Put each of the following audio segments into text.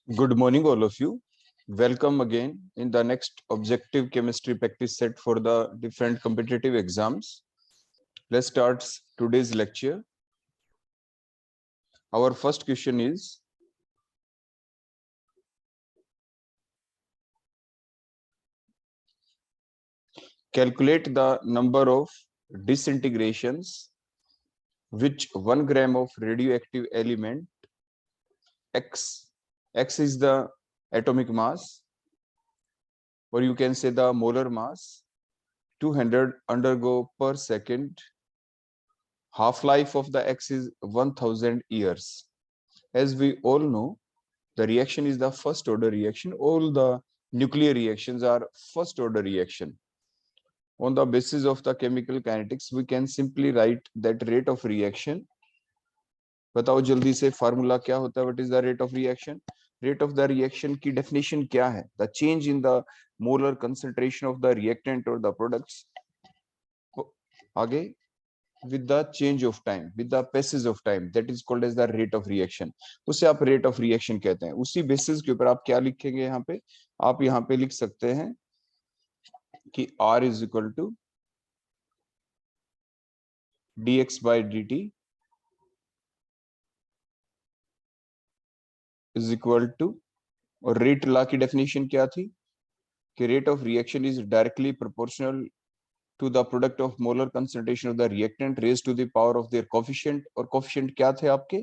Good morning, all of you. Welcome again in the next objective chemistry practice set for the different competitive exams. Let's start today's lecture. Our first question is, calculate the number of disintegrations which 1 gram of radioactive element X is the atomic mass, or you can say the molar mass, 200 undergo per second. Half-life of the X is 1000 years. As we all know, the reaction is the first order reaction. All the nuclear reactions are first order reaction. On the basis of the chemical kinetics, we can simply write that rate of reaction. बताओ जल्दी से formula क्या होता है? What is the rate of reaction? Rate of the reaction की definition क्या है? The change in the molar concentration of the reactant और द प्रोडक्ट्स आगे with the change of time, with the passage of time, that is called as the rate of reaction. उसे आप rate of reaction कहते हैं. उसी basis के ऊपर आप क्या लिखेंगे? यहाँ पे आप यहाँ पे लिख सकते हैं कि R is equal to dx by dt is equal to, और रेट लॉ की डेफिनेशन क्या थी कि rate of reaction is directly proportional to the product of molar concentration of the reactant raised to the power of their coefficient. और coefficient क्या थे आपके?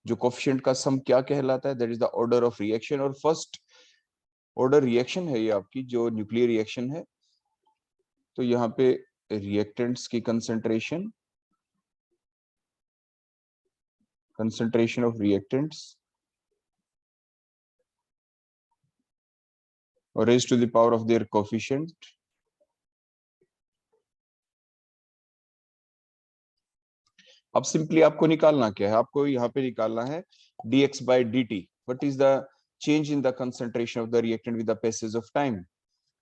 जो coefficient का सम क्या कहलाता है? That is the order of reaction. और first order reaction है ये आपकी जो nuclear reaction है. तो यहाँ पे reactants की concentration of reactants और raised to the power of their coefficient. अब सिंपली आपको निकालना क्या है? आपको यहाँ पे निकालना है dx by dt. What is the change in the concentration of the reactant with the passage of time?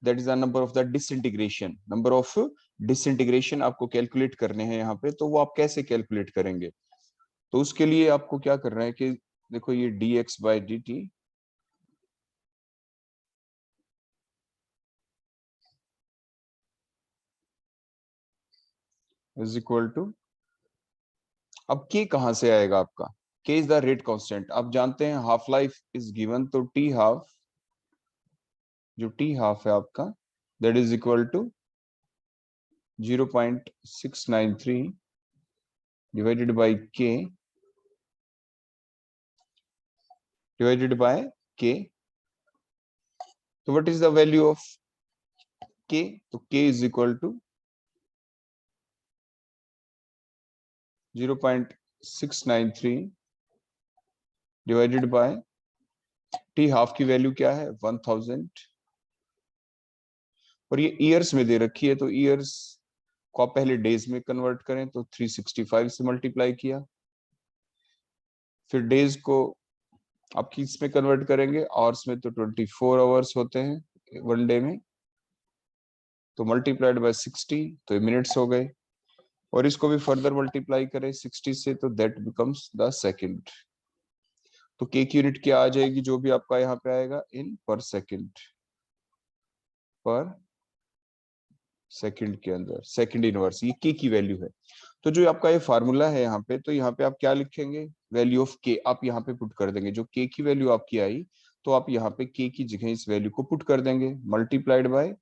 That is the number of the disintegration. Number of disintegration आपको कैलकुलेट करने हैं यहाँ पे. तो वो आप कैसे कैलकुलेट करेंगे? तो उसके लिए आपको क्या करना है कि देखो ये dx by dt is equal to, अब k कहां से आएगा आपका? k is the rate constant. आप जानते हैं हाफ लाइफ इज गिवन, तो t हाफ, जो t हाफ है आपका, that is equal to 0.693 divided by k divided by k. तो what is the value of k? तो k is equal to 0.693 divided by t half की value क्या है? 1000. और ये ईयर्स में दे रखी है, तो ईयर्स को आप पहले डेज में कन्वर्ट करें, तो 365 से मल्टीप्लाई किया. फिर डेज को आप किस में कन्वर्ट करेंगे? आवर्स में. तो 24 आवर्स होते हैं वन डे में, तो मल्टीप्लाइड बाय 60, तो ये मिनट्स हो गए. और इसको भी फर्दर मल्टीप्लाई करें 60 से, तो दैट बिकम्स द सेकंड. तो के की यूनिट क्या आ जाएगी? जो भी आपका यहाँ पे आएगा इन पर सेकंड के अंदर सेकंड इनवर्स, ये के की वैल्यू है. तो जो आपका ये फार्मूला है यहाँ पे, तो यहाँ पे आप क्या लिखेंगे? वैल्यू ऑफ के आप यहाँ पे पुट कर देंगे. जो के की वैल्यू आपकी आई, तो आप यहाँ पे के की जगह इस वैल्यू को पुट कर देंगे, मल्टीप्लाइड बाय.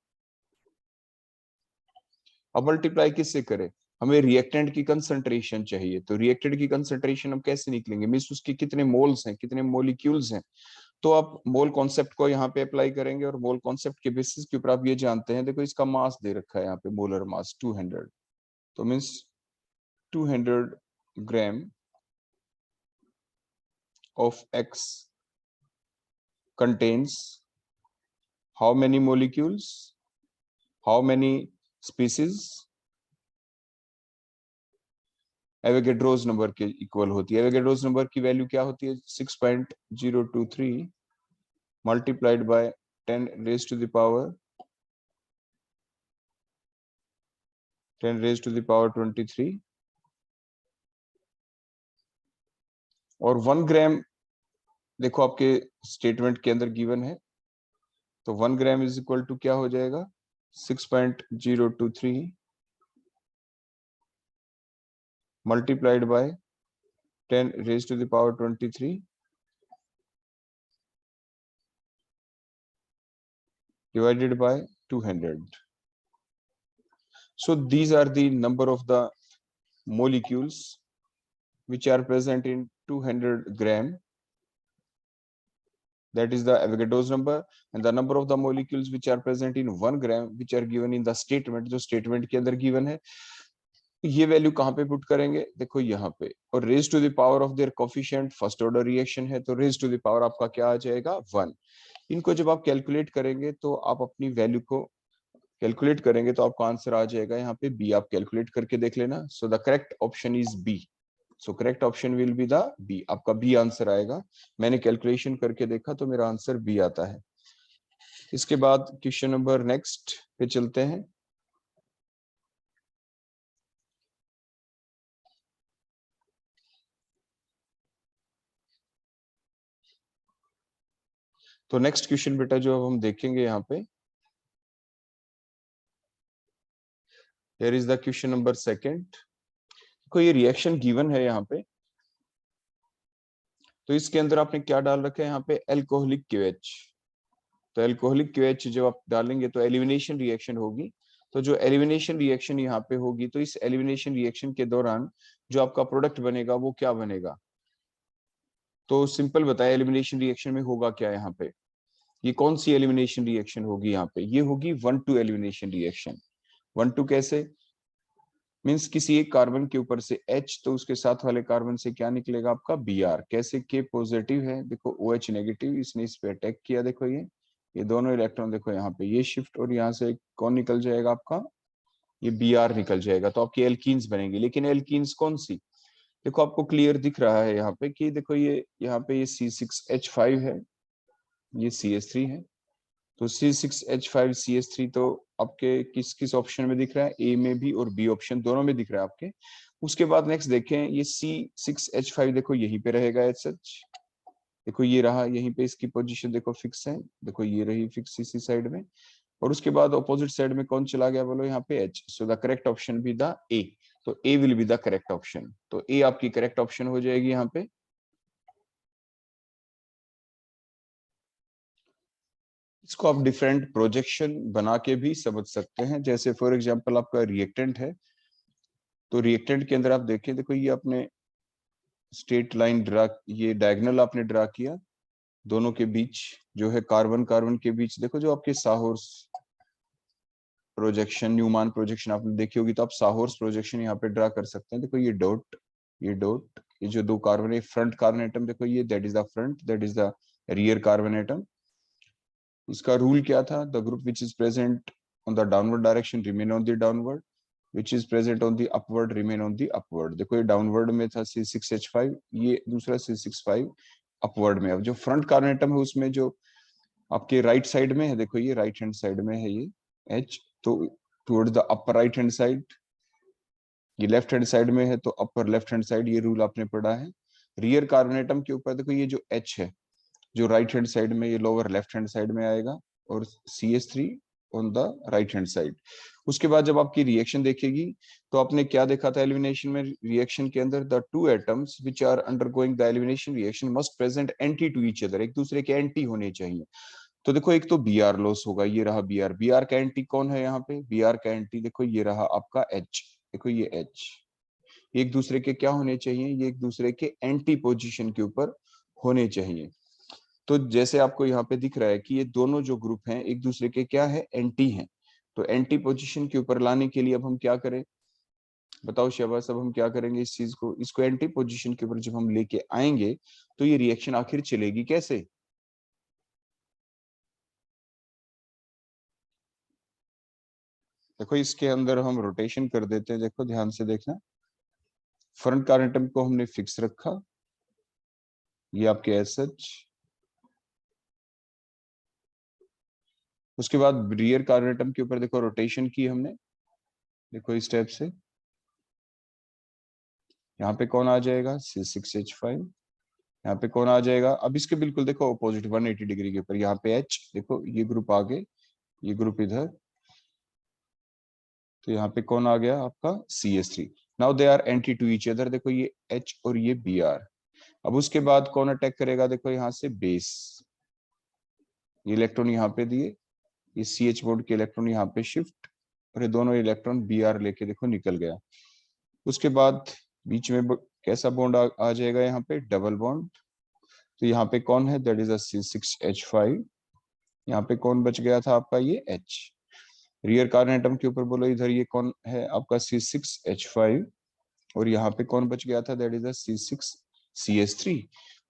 अब मल्टीप्लाई किससे करें? हमें रिएक्टेंट की कंसंट्रेशन चाहिए. तो रिएक्टेंट की कंसंट्रेशन हम कैसे निकलेंगे? मींस उसके कितने मोल्स हैं, कितने मोलिक्यूल्स हैं. तो आप मोल कॉन्सेप्ट को यहाँ पे अप्लाई करेंगे, और मोल कॉन्सेप्ट के बेसिस के ऊपर आप ये जानते हैं, देखो इसका मास दे रखा है यहाँ पे, मोलर मास 200. तो means 200 gram of X contains how many molecules, how many species? Avogadro's number के इक्वल होती है. एवोगैड्रोस नंबर की वैल्यू क्या होती है? 6.023 multiplied by 10 raise to the power 23. और 1 ग्राम देखो आपके स्टेटमेंट के अंदर गिवन है, तो 1 ग्राम इज इक्वल टू क्या हो जाएगा, 6.023 multiplied by 10 raise to the power 23 divided by 200. So these are the number of the molecules which are present in 200 gram. That is the Avogadro's number, and the number of the molecules which are present in 1 gram which are given in the statement, जो statement के अंदर given है, ये value कहाँ पे put करेंगे, देखो यहाँ पे, और raise to the power of their coefficient first order reaction है, तो रेज टू द पावर आपका क्या आ जाएगा 1। इनको जब आप कैलकुलेट करेंगे तो आप अपनी वैल्यू को कैलकुलेट करेंगे तो आपका आंसर आ जाएगा यहाँ पे बी। आप कैलकुलेट करके देख लेना। So the correct option is B. So correct option will be the B. आपका बी आंसर आएगा। मैंने कैलकुलेशन करके देखा तो मेरा आंसर बी आता है। इसके बाद क्वेश्चन नंबर नेक्स्ट पे चलते हैं। तो नेक्स्ट क्वेश्चन बेटा जो अब हम देखेंगे यहाँ पे, here is the question number second. कोई ये रिएक्शन गिवन है यहाँ पे, तो इसके अंदर आपने क्या डाल रखा है यहाँ पे, एल्कोहलिक क्यूएच। तो एल्कोहलिक क्यूएच जब आप डालेंगे तो एलिमिनेशन रिएक्शन होगी। तो जो एलिमिनेशन रिएक्शन यहाँ पे होगी, तो इस एलिमिनेशन रिएक्शन के दौरान जो आपका प्रोडक्ट बनेगा वो क्या बनेगा। तो सिंपल बताया, एलिमिनेशन रिएक्शन में होगा क्या यहाँ पे, ये कौन सी एलिमिनेशन रिएक्शन होगी यहाँ पे, ये होगी 1-2 एलिमिनेशन रिएक्शन। 1-2 कैसे, मीन्स किसी एक कार्बन के ऊपर से H, तो उसके साथ वाले कार्बन से क्या निकलेगा आपका Br। कैसे, K पॉजिटिव है, देखो OH नेगेटिव, इसने इस पे अटैक किया, देखो ये दोनों इलेक्ट्रॉन देखो यहाँ पे ये शिफ्ट, और यहाँ से कौन निकल जाएगा आपका, ये Br निकल जाएगा। तो आपकी एल्कीन्स बनेंगी। लेकिन एल्कीन्स कौन सी, देखो आपको क्लियर दिख रहा है यहाँ पे कि देखो ये यहाँ पे ये C6H5 है, ये CH3 है। तो C6H5CH3 तो आपके किस किस ऑप्शन में दिख रहा है, ए में भी और बी ऑप्शन दोनों में दिख रहा है आपके। उसके बाद नेक्स्ट देखें, ये C6H5 देखो यहीं पे रहेगा एच सच, देखो ये रहा यहीं पे, इसकी पोजीशन देखो फिक्स है, देखो ये रही फिक्स इसी साइड में। और उसके बाद ऑपोजिट साइड में कौन चला गया बोलो, यहाँ पे H। So the correct option be the A. तो A will be the correct option. तो ए आपकी करेक्ट ऑप्शन हो जाएगी यहाँ पे। इसको आप डिफरेंट प्रोजेक्शन बना के भी समझ सकते हैं। जैसे फॉर एग्जांपल आपका रिएक्टेंट है, तो रिएक्टेंट के अंदर आप देखें, देखो ये आपने स्ट्रेट लाइन ड्रा, ये डायगोनल आपने ड्रा किया, दोनों के बीच जो है कार्बन कार्बन के बीच, देखो जो आपके साहोर्स प्रोजेक्शन, न्यूमान प्रोजेक्शन आपने देखी होगी, तो आप साहोर्स प्रोजेक्शन यहाँ पे ड्रा कर सकते हैं। देखो ये डॉट, ये डॉट, ये जो दो कार्बन है, फ्रंट कार्बन एटम देखो ये, that is the front, that is the rear carbon atom. इसका रूल क्या था, the group which is present on the downward direction remain on the downward, which is present on the upward remain on the upward. देखो ये downward में था C6H5, ये दूसरा C6 upward में। अब जो फ्रंट कार्बन एटम है उसमें जो आपके राइट साइड में है, देखो ये राइट हैंड साइड में है ये H, तो toward the upper right hand side, ये लेफ्ट हैंड साइड में है तो अपर लेफ्ट हैंड साइड, ये रूल आपने पढ़ा है। रियर कार्बन एटम के ऊपर देखो ये जो H है, जो राइट हैंड साइड में, ये लोअर लेफ्ट हैंड साइड में आएगा, और CH3 on the right hand side. उसके बाद जब आपकी रिएक्शन देखेगी, तो आपने क्या देखा था एलिमिनेशन में, रिएक्शन के अंदर the two atoms which are undergoing the elimination reaction must present anti to each other, एक दूसरे के एंटी होने चाहिए। तो देखो एक तो Br लॉस होगा, ये रहा Br, Br का एंटी कौन है यहाँ पे, Br का एंटी देखो ये रहा आपका H, देखो ये H, एक दूसरे के क्या होने चाहिए, ये एक दूसरे के एंटी पोजीशन के ऊपर होने चाहिए। तो जैसे आपको यहाँ पे दिख रहा है कि ये दोनों जो ग्रुप हैं एक दूसरे के क्या है, एंटी हैं। तो एंटी पोजीशन के ऊपर लाने के लिए अब हम क्या करें, बताओ शहबाज, अब हम क्या करेंगे इस चीज को, इसको एंटी पोजीशन के ऊपर जब हम लेके आएंगे तो ये रिएक्शन आखिर चलेगी कैसे। देखो इसके अंदर हम रोटेशन कर देते हैं, देखो ध्यान से देखना, फ्रंट कार्बन एटम को हमने फिक्स रखा, ये आपके एसएच। उसके बाद रियर कार्बन एटम के ऊपर देखो रोटेशन की हमने, देखो इस टाइप से, यहाँ पे कौन आ जाएगा C6H5, यहाँ पे कौन आ जाएगा, अब इसके बिल्कुल देखो ऑपोजिट 180 डिग्री के ऊपर, यहाँ पे H देखो, ये ग्रुप आगे, ये ग्रुप इधर, तो यहाँ पे कौन आ गया आपका CH3। Now they are anti to each other, देखो ये H और ये Br। अब उसके बाद कौन अटैक करेगा, देखो यहाँ से बेस, ये इलेक्ट्रॉन यहाँ पे दिए, ये CH बोर्ड के इलेक्ट्रॉन यहाँ पे शिफ्ट, और ये दोनों इलेक्ट्रॉन Br लेके देखो निकल गया। उसके बाद बीच में कैसा बॉन्ड आ जाएगा, यहाँ पे डबल बॉन्ड। तो यहाँ पे कौन है, दैट इज अ C6H5। यहाँ पे कौन बच गया था आपका, ये H। रियर कार्बन एटम के ऊपर बोलो, इधर ये कौन है आपका C6H5, और यहाँ पे कौन बच गया था, दैट इज अ C6CH3।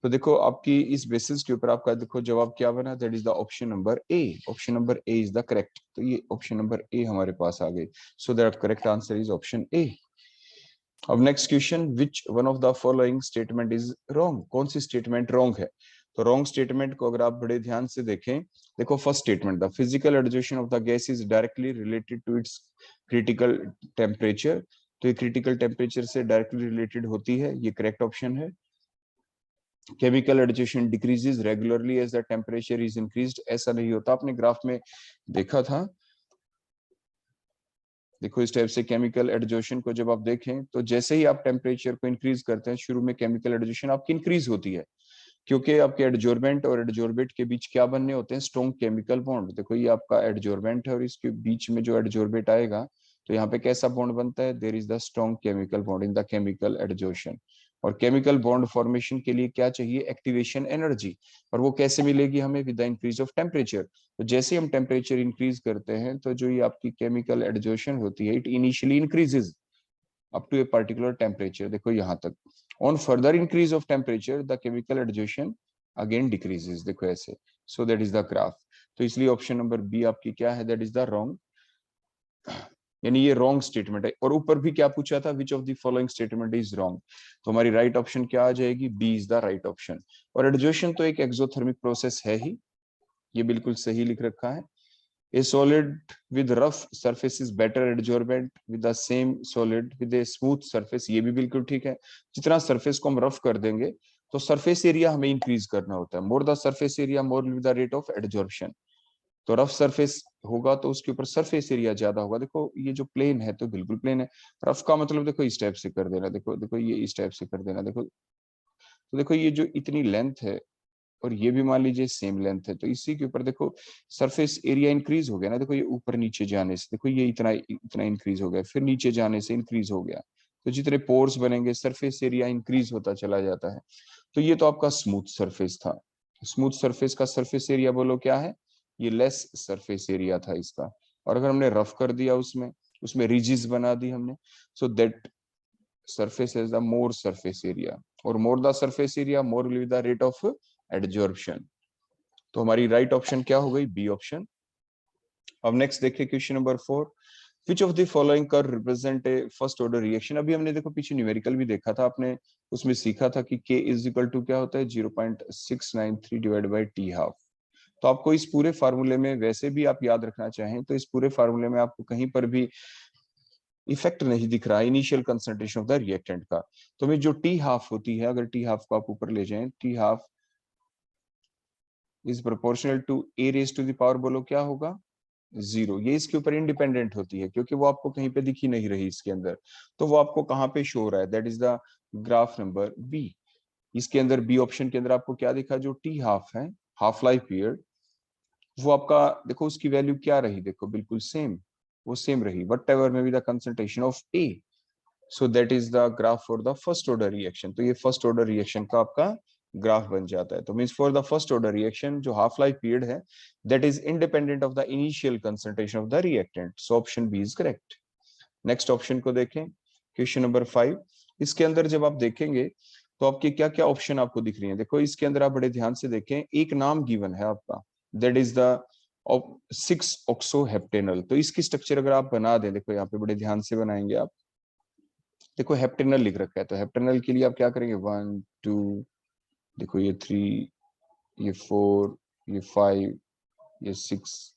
तो देखो आपकी इस बेसिस के ऊपर आपका देखो जवाब क्या बना, that is the option number A. Option number A is the correct. तो ये ऑप्शन नंबर ए हमारे पास आ गई। So that correct answer is option A. अब next question, which one of the following statement is wrong, कौन सी statement wrong है। तो रॉन्ग स्टेटमेंट को अगर आप बड़े ध्यान से देखें, देखो first statement, the physical adsorption of the gas is directly related to its critical temperature. तो ये क्रिटिकल टेम्परेचर से डायरेक्टली रिलेटेड होती है, ये करेक्ट ऑप्शन है। Chemical adsorption decreases regularly as the temperature is increased, ऐसा नहीं होता, आपने ग्राफ में देखा था। देखो इस टाइप से केमिकल एडजोशन को जब आप देखें, तो जैसे ही आप टेम्परेचर को इंक्रीज करते हैं, शुरू में केमिकल एडजोशन आपकी इंक्रीज होती है, क्योंकि आपके एडजोर्बेंट और एडजोर्बेट के बीच क्या बनने होते हैं, स्ट्रॉन्ग केमिकल बॉन्ड। देखो ये आपका एडजोर्बेंट है, और इसके बीच में जो एडजोर्बेट आएगा, तो यहाँ पे कैसा बॉन्ड बनता है, there is the strong chemical bond in the chemical adsorption. और केमिकल बॉन्ड फॉर्मेशन के लिए क्या चाहिए, एक्टिवेशन एनर्जी, और वो कैसे मिलेगी हमें, with the increase of temperature. तो जैसे हम टेम्परेचर इंक्रीज करते हैं, तो जो ये आपकी केमिकल एडजोशन होती है, it initially increases up to a particular temperature, देखो यहाँ तक। On further increase of temperature the chemical adsorption again decreases, देखो ऐसे। So that is the graph. तो इसलिए ऑप्शन नंबर बी आपकी क्या है, दैट इज द रॉन्ग, यानी ये रॉन्ग स्टेटमेंट है। और ऊपर भी क्या पूछा था, which of the following statement is wrong. तो हमारी राइट ऑप्शन क्या आ जाएगी, B is the right option. और एडजोशन तो एक एक्सोथर्मिक प्रोसेस है ही, ये बिल्कुल सही लिख रखा है। A solid with rough surface is better adsorbent with the same solid with a smooth surface, ये भी बिल्कुल ठीक है। जितना सरफेस को हम रफ कर देंगे, तो सरफेस एरिया हमें इंक्रीज करना होता है, more the surface area more with the rate of adsorption. तो रफ सरफेस होगा तो उसके ऊपर सरफेस एरिया ज्यादा होगा। देखो ये जो प्लेन है तो बिल्कुल प्लेन है, रफ का मतलब देखो इस टाइप से कर देना, देखो देखो ये इस टाइप से कर देना, देखो। तो देखो ये जो इतनी लेंथ है, और ये भी मान लीजिए सेम लेंथ है, तो इसी के ऊपर देखो सरफेस एरिया इंक्रीज हो गया ना। देखो ये ऊपर नीचे जाने से देखो ये इतना इतना इंक्रीज हो गया, फिर नीचे जाने से इंक्रीज हो गया। तो जितने पोर्स बनेंगे सरफेस एरिया इंक्रीज होता चला जाता है। तो ये तो आपका स्मूथ सरफेस था। स्मूथ सरफेस का सरफेस एरिया बोलो क्या है, ये लेस सरफेस एरिया था इसका। और अगर हमने रफ कर दिया, उसमें उसमें रिजिस बना दी हमने, so that surface has the more surface area, और more the surface area more will be the rate of adsorption। तो हमारी राइट ऑप्शन क्या हो गई, बी ऑप्शन। अब नेक्स्ट देखिए question number 4, which of the following curve represent a first order reaction। अभी हमने देखो पीछे न्यूमेरिकल भी देखा था आपने, उसमें सीखा था कि k इज इक्वल टू क्या होता है, 0.693 डिवाइड बाई टी हाफ। तो आपको इस पूरे फार्मूले में वैसे भी आप याद रखना चाहें, तो इस पूरे फार्मूले में आपको कहीं पर भी इफेक्ट नहीं दिख रहा, initial concentration of the reactant का। तो में जो टी हाफ होती है, अगर टी हाफ को आप ऊपर ले जाएं, t half is proportional to a raise to the power, बोलो क्या होगा, 0। ये इसके ऊपर इंडिपेंडेंट होती है, क्योंकि वो आपको कहीं पे दिख ही नहीं रही इसके अंदर। तो वो आपको कहाँ पे शो हो रहा है, that is the graph number B. इसके अंदर बी ऑप्शन के अंदर आपको क्या दिखा, जो टी हाफ है, हाफ लाइफ पीरियड, वो आपका देखो उसकी वैल्यू क्या रही, देखो बिल्कुल सेम, वो सेम रही, वट एवर में be the concentration of A. So that is the graph for the first order reaction. तो ये फर्स्ट ऑर्डर रिएक्शन का आपका ग्राफ बन जाता है। तो means for the first order reaction जो हाफ लाइफ पीरियड है, that is independent of the initial concentration of the reactant. So option B is correct. Next option को देखें, क्वेश्चन नंबर 5। इसके अंदर जब आप देखेंगे, तो आपके क्या क्या ऑप्शन आपको दिख रही है, देखो इसके अंदर आप बड़े ध्यान से देखें, एक नाम गिवन है आपका, दैट इज द 6 ऑक्सोहेप्टेनल। तो इसकी स्ट्रक्चर अगर आप बना दें, देखो यहाँ पे बड़े ध्यान से बनाएंगे आप, देखो हेप्टेनल लिख रखा है, तो हेप्टेनल के लिए आप क्या करेंगे, 1 2, देखो ये 3, ये 4, ये 5, ये 6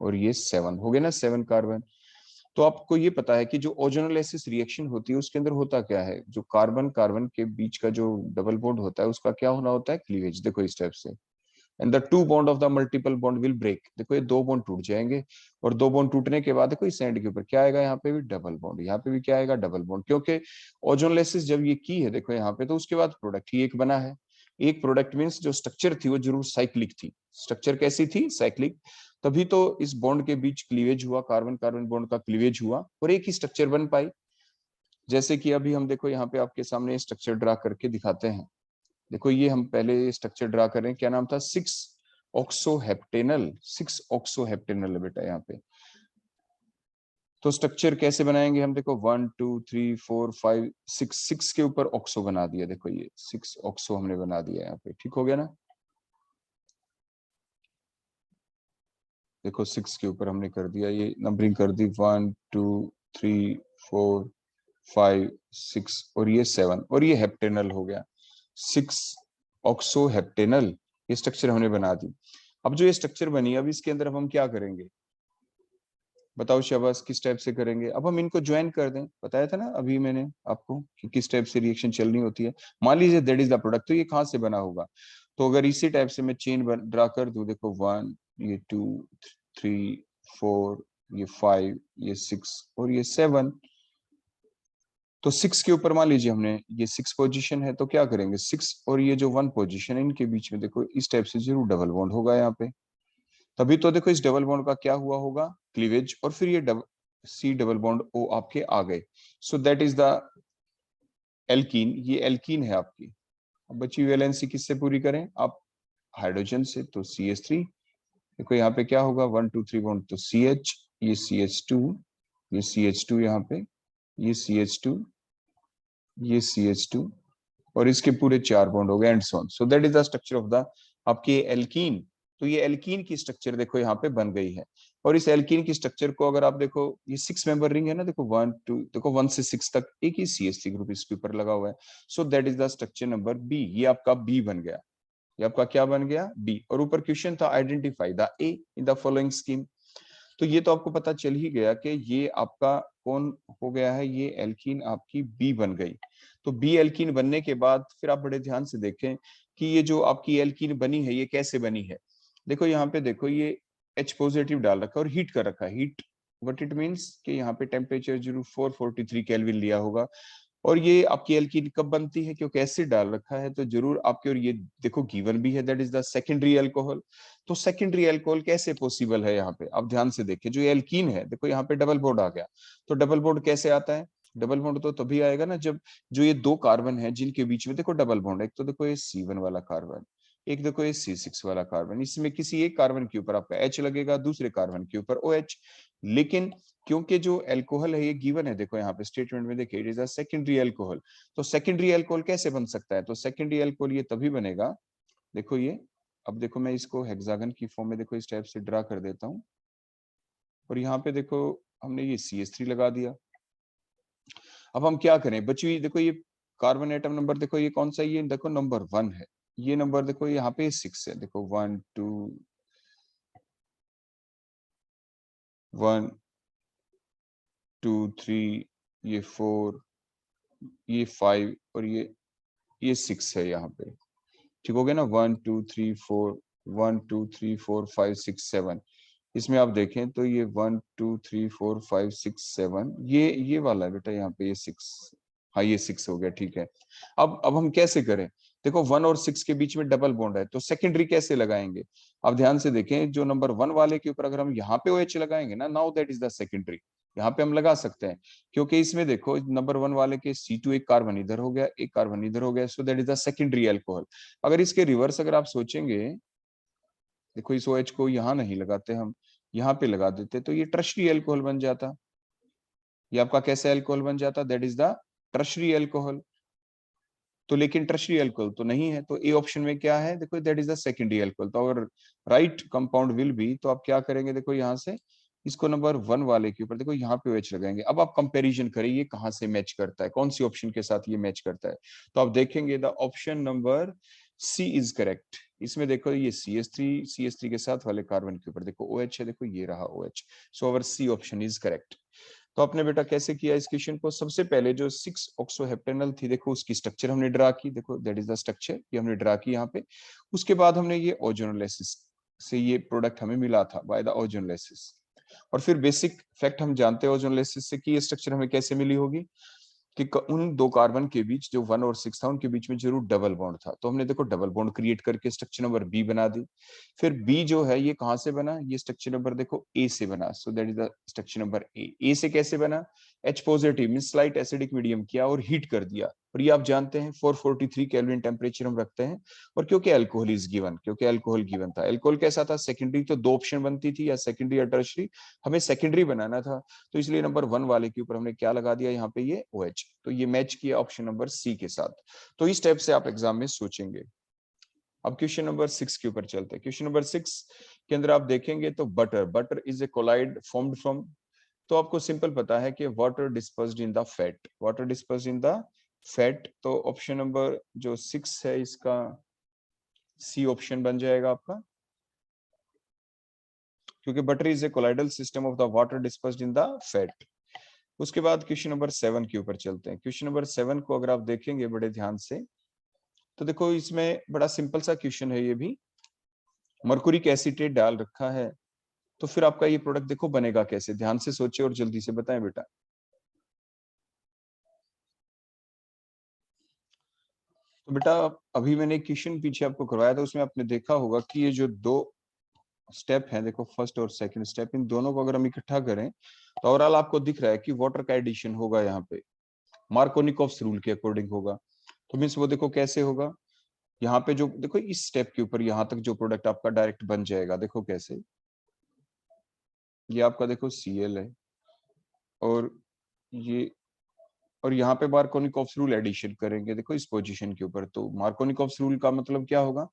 और ये 7 हो गए ना, 7 कार्बन। तो आपको ये पता है कि जो ओजोनोलाइसिस रिएक्शन होती है उसके अंदर होता क्या है, जो कार्बन कार्बन के बीच का जो डबल बॉन्ड होता है उसका क्या होना होता है, क्लीवेज। देखो इस टाइप से, and the two bond of the multiple bond will break. देखो ये दो बॉन्ड टूट जाएंगे, और दो बॉन्ड टूटने के बाद देखो इस एंड के ऊपर क्या आएगा, यहाँ पे भी डबल बॉन्ड, यहाँ पे भी क्या आएगा, डबल बॉन्ड। क्योंकि ओजोनोलाइसिस जब ये की है देखो यहाँ पे, तो उसके बाद प्रोडक्ट ही एक बना है। एक प्रोडक्ट मीन्स जो स्ट्रक्चर थी वो जरूर साइक्लिक थी। स्ट्रक्चर कैसी थी, साइक्लिक। तभी तो इस बॉन्ड के बीच क्लीवेज हुआ, कार्बन कार्बन बॉन्ड का क्लीवेज हुआ और एक ही स्ट्रक्चर बन पाई। जैसे कि अभी हम देखो यहाँ पे आपके सामने स्ट्रक्चर ड्रा करके दिखाते हैं। देखो ये हम पहले स्ट्रक्चर ड्रा कर रहे हैं, क्या नाम था, 6-ऑक्सोहेप्टेनल। 6-ऑक्सोहेप्टेनल है बेटा यहाँ पे। तो स्ट्रक्चर कैसे बनाएंगे हम, देखो 1 2 3 4 5 6, 6 के ऊपर ऑक्सो बना दिया। देखो ये 6 ऑक्सो हमने बना दिया यहाँ पे, ठीक हो गया ना। देखो 6 के ऊपर हमने कर दिया, ये नंबरिंग कर दी 1 2 3 4 5 6 और ये 7, और ये हेप्टेनल हो गया 6-ऑक्सोहेप्टेनल। ये स्ट्रक्चर हमने बना दी। अब जो ये स्ट्रक्चर बनी, अब इसके अंदर अब हम क्या करेंगे, बताओ शाबाश, किस टाइप से करेंगे। अब हम इनको ज्वाइन कर दें, बताया था ना अभी मैंने आपको कि किस टाइप से रिएक्शन चलनी होती है। मान लीजिए दैट इज द प्रोडक्ट, तो ये कहाँ से बना होगा, तो अगर इसी टाइप से मैं चेन ड्रा कर दूं, देखो 1, ये 2 3 4, ये 5, ये 6 और ये 7। तो 6 के ऊपर मान लीजिए हमने ये 6 पोजीशन है, तो क्या करेंगे, 6 और ये जो 1 पोजीशन है इनके बीच में देखो इस टाइप से जरूर डबल बॉन्ड होगा यहाँ पे। तभी तो देखो इस डबल बॉन्ड का क्या हुआ होगा, क्लीवेज, और फिर ये सी डबल बॉन्ड ओ आपके आ गए। सो दैट इज द एल्कीन। ये एल्कीन है आपकी। अब बची वैलेंसी किससे पूरी करें आप, हाइड्रोजन से, तो CH3। देखो यहाँ पे क्या होगा, 1 2 3 बॉन्ड, तो CH, ये CH2, ये CH2 यहाँ पे, ये CH2, ये CH2, और इसके पूरे 4 बॉन्ड हो गए, and so on. So that is the structure of the आपके एल्कीन। तो ये एल्कीन की स्ट्रक्चर देखो यहाँ पे बन गई है। और इस एल्कीन की स्ट्रक्चर को अगर आप देखो, ये 6 मेंबर रिंग है ना, देखो 1 2, देखो 1 से 6 तक एक ही CH3 ग्रुप इसके ऊपर लगा हुआ है। So that is the structure number B. ये आपका बी बन गया, ये आपका क्या बन गया, बी। और ऊपर क्वेश्चन था identify the A in the following scheme. तो ये तो आपको पता चल ही गया कि ये आपका कौन हो गया है, ये एल्कीन आपकी बी बन गई। तो बी एल्कीन बनने के बाद फिर आप बड़े ध्यान से देखें कि ये जो आपकी एल्कीन बनी है ये कैसे बनी है। देखो यहाँ पे देखो ये H पॉजिटिव डाल रखा है और हीट कर रखा है। हीट व्हाट इट मींस कि यहाँ पे टेम्परेचर जरूर 443 केल्विन लिया होगा। और ये आपकी एल्कीन कब बनती है, क्योंकि एसिड डाल रखा है तो जरूर आपके, और ये देखो गिवन भी है that is the secondary alcohol. तो सेकेंडरी अल्कोहल कैसे पॉसिबल है, यहाँ पे आप ध्यान से देखिए, जो एल्कीन है देखो यहाँ पे डबल बॉन्ड आ गया। तो डबल बॉन्ड कैसे आता है, डबल बॉन्ड तो तभी आएगा ना जब जो ये दो कार्बन है जिनके बीच में देखो डबल बॉन्ड है। एक तो देखो ये C1 वाला कार्बन, एक देखो ये C6 वाला कार्बन, इसमें किसी एक कार्बन के ऊपर आपका H लगेगा, दूसरे कार्बन के ऊपर OH। लेकिन क्योंकि जो अल्कोहल है ये गिवन है, देखो यहाँ पे स्टेटमेंट में देखिए, it is a secondary alcohol. तो सेकेंडरी अल्कोहल कैसे बन सकता है, तो सेकेंडरी अल्कोहल ये तभी बनेगा, देखो ये, अब देखो मैं इसको हेक्सागन की फॉर्म में देखो इस टाइप से ड्रा कर देता हूँ। और यहाँ पे देखो हमने ये CH3 लगा दिया। अब हम क्या करें, बची हुई देखो ये कार्बन एटम नंबर, देखो ये कौन सा, ये देखो नंबर 1 है। ये नंबर देखो यहाँ पे 6 है, देखो 1 2 1 2 3, ये 4, ये 5 और ये 6 है यहाँ पे। ठीक हो गया ना, 1 2 3 4, 1 2 3 4 5 6 7। इसमें आप देखें तो ये 1 2 3 4 5 6 7, ये वाला है बेटा यहाँ पे, ये 6। हाँ ये 6 हो गया, ठीक है। अब हम कैसे करें, देखो 1 और 6 के बीच में डबल बॉन्ड है, तो सेकेंडरी कैसे लगाएंगे। अब ध्यान से देखें, जो नंबर 1 वाले के ऊपर अगर हम यहाँ पे OH लगाएंगे ना, now that is the secondary. यहाँ पे हम लगा सकते हैं, क्योंकि इसमें देखो नंबर 1 वाले के C2 एक कार्बन इधर हो गया, एक कार्बन इधर हो गया, सो that is the secondary alcohol. अगर इसके रिवर्स अगर आप सोचेंगे, देखो इस OH को यहाँ नहीं लगाते हम, यहाँ पे लगा देते, तो ये टर्शरी अल्कोहल बन जाता। ये आपका कैसे अल्कोहल बन जाता, that is the tertiary alcohol. तो लेकिन टर्शरी अल्कोहल तो नहीं है, तो ए ऑप्शन में क्या है, देखो that is the secondary alcohol. तो अगर राइट कंपाउंड विल बी, तो आप क्या करेंगे, देखो यहाँ से इसको नंबर 1 वाले के ऊपर देखो यहाँ पे OH लगाएंगे। अब आप कंपैरिजन करें ये कहाँ से मैच करता है, कौन सी ऑप्शन के साथ ये मैच करता है। तो आप देखेंगे the option number C is correct. इसमें देखो ये CH3 के साथ वाले कार्बन के ऊपर देखो OH है, देखो ये रहा OH। So our C option is correct. तो आपने बेटा कैसे किया इस क्वेश्चन को, सबसे पहले जो 6 ऑक्सोहेप्टेनल थी देखो उसकी स्ट्रक्चर हमने ड्रा की, देखो दैट इज द स्ट्रक्चर, ये हमने ड्रा की यहाँ पे। उसके बाद हमने ये ओजोनोलाइसिस से ये प्रोडक्ट हमें मिला था बाय द ओजोनोलाइसिस। और फिर बेसिक फैक्ट हम जानते हैं ओजोनोलाइसिस से कि ये स्ट्रक्चर हमें कैसे मिली होगी कि उन दो कार्बन के बीच जो 1 और 6 था उनके बीच में जरूर डबल बॉन्ड था, तो हमने देखो डबल बॉन्ड क्रिएट करके स्ट्रक्चर नंबर बी बना दी। फिर बी जो है ये कहां से बना, ये स्ट्रक्चर नंबर देखो ए से बना, so that is the structure number A. A से कैसे बना, H positive mean slight acidic medium किया और हीट कर दिया, और ये आप जानते हैं 443 केल्विन टेम्परेचर हम रखते हैं। और क्योंकि अल्कोहल इज गिवन, क्योंकि अल्कोहल गिवन था, अल्कोहल कैसा था सेकेंडरी, तो दो ऑप्शन बनती थी या सेकेंडरी या टर्शरी, हमें सेकेंडरी बनाना था, तो इसलिए नंबर 1 वाले के ऊपर हमने क्या लगा दिया यहाँ पे ये OH, तो ये मैच किया ऑप्शन नंबर सी के साथ। तो इस टाइप से आप एग्जाम में सोचेंगे। अब क्वेश्चन नंबर 6 के ऊपर चलते हैं। क्वेश्चन नंबर 6 के अंदर आप देखेंगे तो butter is a colloid formed from, तो आपको सिंपल पता है कि water dispersed in the fat, water dispersed in the fat, तो ऑप्शन नंबर जो 6 है इसका सी ऑप्शन बन जाएगा आपका, क्योंकि butter is A colloidal system of the water dispersed in the fat. उसके बाद क्वेश्चन नंबर 7 के ऊपर चलते हैं। क्वेश्चन नंबर 7 को अगर आप देखेंगे बड़े ध्यान से तो देखो इसमें बड़ा सिंपल सा क्वेश्चन है, ये भी मर्कुरिक एसीटेट डाल रखा है, तो फिर आपका ये प्रोडक्ट देखो बनेगा कैसे, ध्यान से सोचे और जल्दी से बताएं बेटा। तो बेटा अभी मैंने क्वेश्चन पीछे आपको करवाया था, उसमें आपने देखा होगा कि ये जो दो स्टेप है देखो फर्स्ट और सेकंड स्टेप, इन दोनों को अगर हम इकट्ठा करें तो ओवरऑल आपको दिख रहा है कि वाटर का एडिशन होगा यहाँ पे मार्कोनिकॉफ्स रूल के अकॉर्डिंग होगा। तो मीन्स वो देखो कैसे होगा, यहाँ पे जो देखो इस स्टेप के ऊपर यहाँ तक जो प्रोडक्ट आपका डायरेक्ट बन जाएगा, देखो कैसे, ये आपका देखो Cl है और ये, और यहाँ पे मार्कोनिकॉफ्स रूल एडिशन करेंगे देखो इस पोजीशन के ऊपर, तो मार्कोनिकॉफ्स रूल का मतलब क्या होगा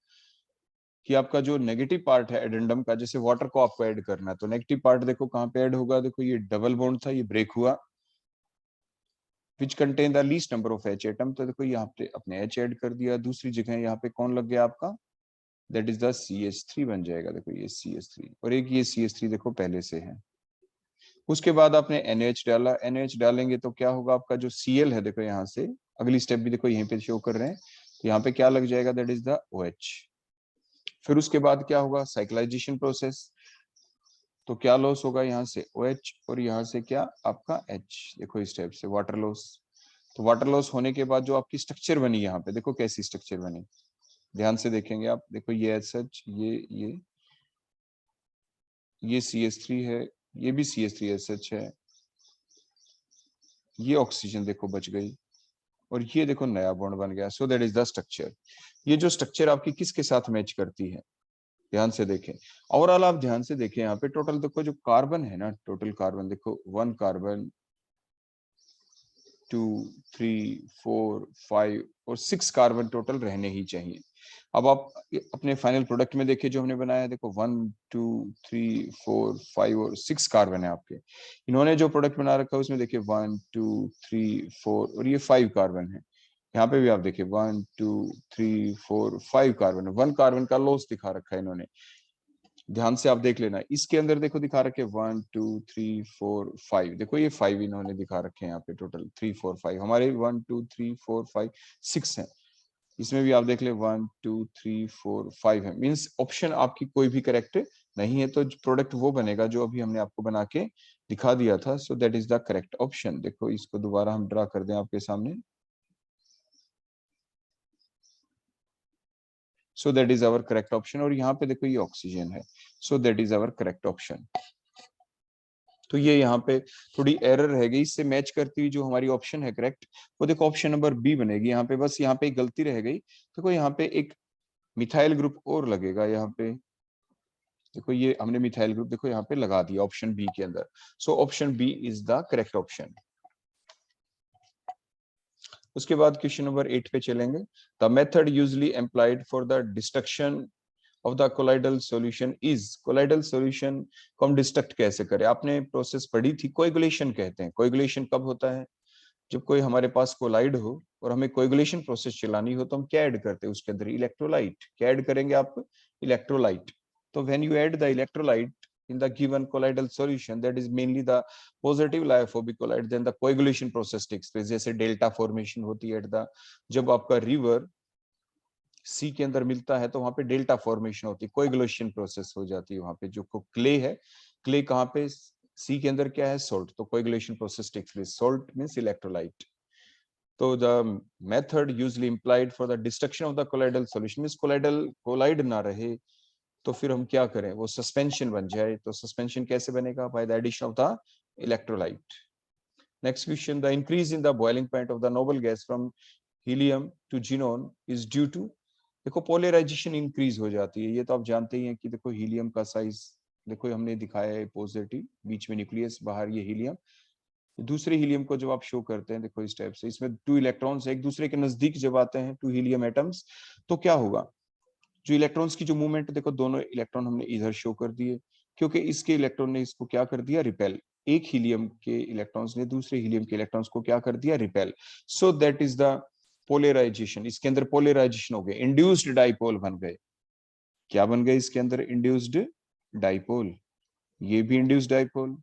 कि आपका जो नेगेटिव पार्ट है एडेंडम का, जैसे वाटर को आपको ऐड करना है तो नेगेटिव पार्ट देखो कहाँ पे ऐड होगा, देखो ये डबल बॉन्ड था ये ब्रेक हुआ, which contain the least number of H atom, तो देखो यहाँ पे अपने H ऐड कर दिया, दूसरी जगह यहाँ पे कौन लग गया आपका, दैट इज द CH3 बन जाएगा, देखो ये CH3 और एक ये CH3 देखो पहले से है। उसके बाद आपने NaH डाला, NaH डालेंगे तो क्या होगा आपका जो Cl है देखो यहाँ से अगली स्टेप भी देखो यहीं पे शो कर रहे हैं, यहाँ पे क्या लग जाएगा, दैट इज द OH। फिर उसके बाद क्या होगा साइक्लाइजेशन प्रोसेस, तो क्या लॉस होगा यहाँ से OH और यहाँ से क्या आपका H, देखो इस टाइप से वाटर लॉस। तो वाटर लॉस होने के बाद जो आपकी स्ट्रक्चर बनी यहाँ पे देखो कैसी स्ट्रक्चर बनी, ध्यान से देखेंगे आप, देखो ये SH, ये CH3 है, ये भी CH3SH है, ये ऑक्सीजन देखो बच गई और ये देखो नया बॉन्ड बन गया, सो दैट इज द स्ट्रक्चर। ये जो स्ट्रक्चर आपकी किसके साथ मैच करती है, ध्यान से देखें। ओवरऑल आप ध्यान से देखें यहाँ पे टोटल देखो जो कार्बन है ना, टोटल कार्बन देखो 1 कार्बन 2 3 4 5 और 6 कार्बन टोटल रहने ही चाहिए। अब आप अपने फाइनल प्रोडक्ट में देखिए जो हमने बनाया है देखो 1 2 3 4 5 और 6 कार्बन है आपके, इन्होंने जो प्रोडक्ट बना रखा है उसमें देखिए 1 2 3 4 और ये 5 कार्बन है, यहाँ पे भी आप देखिए 1 2 3 4 5 कार्बन है, 1 कार्बन का लॉस दिखा रखा है इन्होंने, ध्यान से आप देख लेना। इसके अंदर देखो दिखा रखे 1 2 3 4 5, देखो ये 5 इन्होंने दिखा रखे हैं यहाँ पे, टोटल 3 4 5 हमारे 1 2 3 4 5 6 है, इसमें भी आप देख ले 1 2 3 4 5 है, मींस ऑप्शन आपकी कोई भी करेक्ट नहीं है, तो प्रोडक्ट वो बनेगा जो अभी हमने आपको बना के दिखा दिया था, so that is the correct option. देखो इसको दोबारा हम ड्रा कर दें आपके सामने, so that is our correct option, और यहाँ पे देखो ये ऑक्सीजन है, so that is our correct option. तो ये यहाँ पे थोड़ी एरर रह गई, इससे मैच करती हुई जो हमारी ऑप्शन है करेक्ट वो देखो ऑप्शन नंबर बी बनेगी, यहाँ पे बस यहाँ पे एक गलती रह गई, देखो यहाँ पे एक मिथाइल ग्रुप और लगेगा, यहाँ पे देखो ये हमने मिथाइल ग्रुप देखो यहाँ पे लगा दिया ऑप्शन बी के अंदर, so option B is the correct option. उसके बाद क्वेश्चन नंबर 8 पे चलेंगे। The method usually employed for the destruction of the colloidal solution is, colloidal solution को हम डिस्ट्रक्ट कैसे करें, आपने प्रोसेस पढ़ी थी, कोएगुलेशन कहते हैं। कोएगुलेशन कब होता है, जब कोई हमारे पास कोलाइड हो और हमें कोएगुलेशन प्रोसेस चलानी हो तो हम क्या ऐड करते हैं उसके अंदर, इलेक्ट्रोलाइट। क्या ऐड करेंगे आप, इलेक्ट्रोलाइट। तो when you add the electrolyte in the given colloidal solution, that is mainly the positive lyophobic colloid, then the coagulation process takes place. जैसे डेल्टा फॉर्मेशन होती है जब आपका रिवर सी के अंदर मिलता है तो वहां पे डेल्टा फॉर्मेशन होती है, कोएगुलेशन प्रोसेस हो जाती है वहां पे। जो क्ले है, क्ले कहाँ पे, सी के अंदर क्या है, सोल्ट, तो coagulation process takes place. Salt means electrolyte. तो the method usually implied for the destruction of the colloidal solution means colloidal colloid ना रहे तो फिर हम क्या करें, वो सस्पेंशन बन जाए। तो सस्पेंशन कैसे बनेगा, by the addition of the electrolyte. Next question, the increase in the boiling point of the noble gas from helium to xenon is due to, देखो पोलराइजेशन इंक्रीज हो जाती है। ये तो आप जानते ही हैं कि देखो हीलियम का साइज, देखो हमने दिखाया है पॉजिटिव, बीच में न्यूक्लियस, बाहर ये हीलियम। दूसरे हीलियम को जब आप शो करते हैं देखो इस टाइप से, इसमें 2 इलेक्ट्रॉन्स एक दूसरे के नजदीक जब आते हैं 2 हीलियम एटम्स, तो क्या होगा, जो इलेक्ट्रॉन्स की जो मूवमेंट, देखो दोनों इलेक्ट्रॉन हमने इधर शो कर दिए, क्योंकि इसके इलेक्ट्रॉन ने इसको क्या कर दिया, रिपेल। एक हीलियम के इलेक्ट्रॉन्स ने दूसरे हीलियम के इलेक्ट्रॉन्स को क्या कर दिया, repel. So that is the polarisation. इसके अंदर पोलराइजेशन हो गए, इंड्यूस्ड डाइपोल बन गए। क्या बन गए इसके अंदर, इंड्यूस्ड डाइपोल। ये भी इंड्यूस्ड डाइपोल,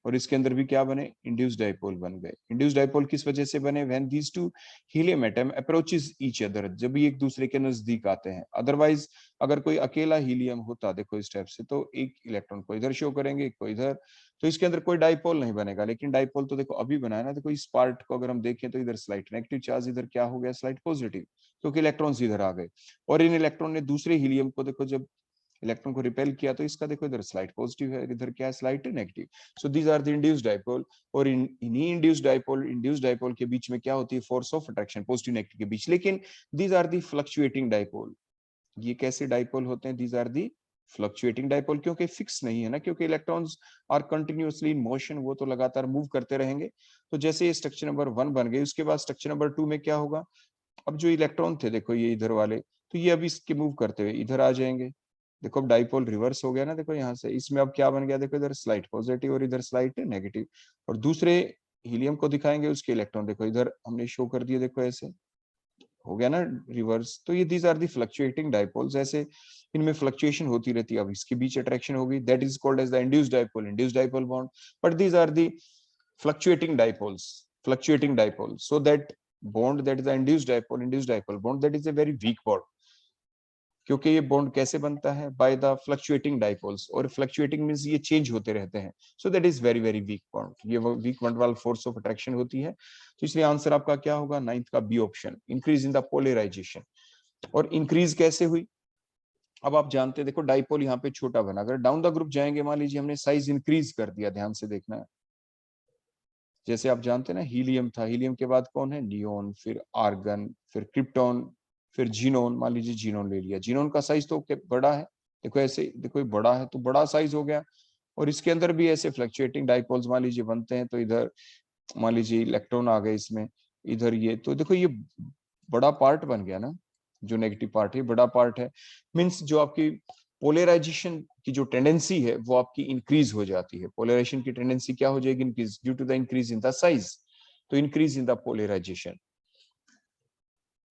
और इसके अंदर भी क्या बने, इंड्यूस्ड डाइपोल बन गए। इंड्यूस्ड डाइपोल किस वजह से बने, when these two helium atom approaches each other, जब ये एक दूसरे के नजदीक आते हैं। अदरवाइज अगर कोई अकेला हीलियम होता, देखो इस टाइप से, तो एक इलेक्ट्रॉन को इधर शो करेंगे, एक को इधर, तो इसके अंदर कोई डाइपोल नहीं बनेगा। लेकिन डाइपोल तो देखो अभी बनाया ना, देखो इस पार्ट को अगर हम देखें तो इधर स्लाइट नेगेटिव चार्ज, इधर क्या हो गया, स्लाइट पॉजिटिव, क्योंकि इलेक्ट्रॉन्स इधर आ गए। और इन इलेक्ट्रॉन ने दूसरे हीलियम को देखो जब इलेक्ट्रॉन को रिपेल किया, तो इसका देखो इधर स्लाइट पॉजिटिव है, इधर क्या है, slight negative. So these are the induced dipole. और इन्हीं इंड्यूस्ड डाइपोल के बीच में क्या होती है, force of attraction, positive negative के बीच। लेकिन these are the fluctuating dipole. ये कैसे डाइपोल होते हैं, these are the fluctuating dipole, क्योंकि फिक्स नहीं है ना, क्योंकि electrons are continuously in motion, वो तो लगातार मूव करते रहेंगे। तो जैसे ये स्ट्रक्चर नंबर 1 बन गई, उसके बाद स्ट्रक्चर नंबर 2 में क्या होगा, अब जो इलेक्ट्रॉन थे देखो ये इधर वाले, तो ये अभी इसके मूव करते हुए इधर आ जाएंगे। देखो अब डाइपोल रिवर्स हो गया ना, देखो यहाँ से, इसमें अब क्या बन गया, देखो इधर स्लाइट पॉजिटिव और इधर स्लाइट नेगेटिव। और दूसरे हीलियम को दिखाएंगे, उसके इलेक्ट्रॉन देखो इधर हमने शो कर दिए, देखो ऐसे हो गया ना रिवर्स। तो ये these are the fluctuating dipoles, ऐसे इनमें फ्लक्चुएशन होती रहती है। अब इसके बीच अट्रैक्शन होगी, that is called as the induced dipole bond. But these are the fluctuating dipoles, so that bond, that is the induced dipole bond, that is a very weak bond। क्योंकि ये bond कैसे बनता है, by the fluctuating dipoles, और fluctuating means ये change होते रहते हैं। सो that is very very weak bond. ये वीक बॉन्ड वाला फोर्स ऑफ अट्रैक्शन होती है। तो इसलिए आंसर आपका क्या होगा, 9th का B option, increase in the polarisation. और इंक्रीज कैसे हुई, अब आप जानते हैं, देखो डाइपोल यहाँ पे छोटा बना, अगर डाउन द ग्रुप जाएंगे, मान लीजिए हमने साइज इंक्रीज कर दिया, ध्यान से देखना है। जैसे आप जानते हैं ना, हीलियम था, हीलियम के बाद कौन है, नियोन, फिर आर्गन, फिर क्रिप्टॉन, फिर जीनोन। मान लीजिए जीनोन ले लिया, जीनोन का साइज तो बड़ा है, देखो ऐसे, देखो ये बड़ा है तो बड़ा साइज हो गया। और इसके अंदर भी ऐसे फ्लक्चुएटिंग डाइपोल्स मान लीजिए बनते हैं, तो इधर मान लीजिए इलेक्ट्रॉन आ गए इसमें, इधर ये, तो देखो ये बड़ा पार्ट बन गया ना, जो नेगेटिव पार्ट है बड़ा पार्ट है। मीन्स जो आपकी पोलराइजेशन की जो टेंडेंसी है वो आपकी इंक्रीज हो जाती है। पोलराइजेशन की टेंडेंसी क्या हो जाएगी, increase, due to the increase in the size. तो increase in the polarization.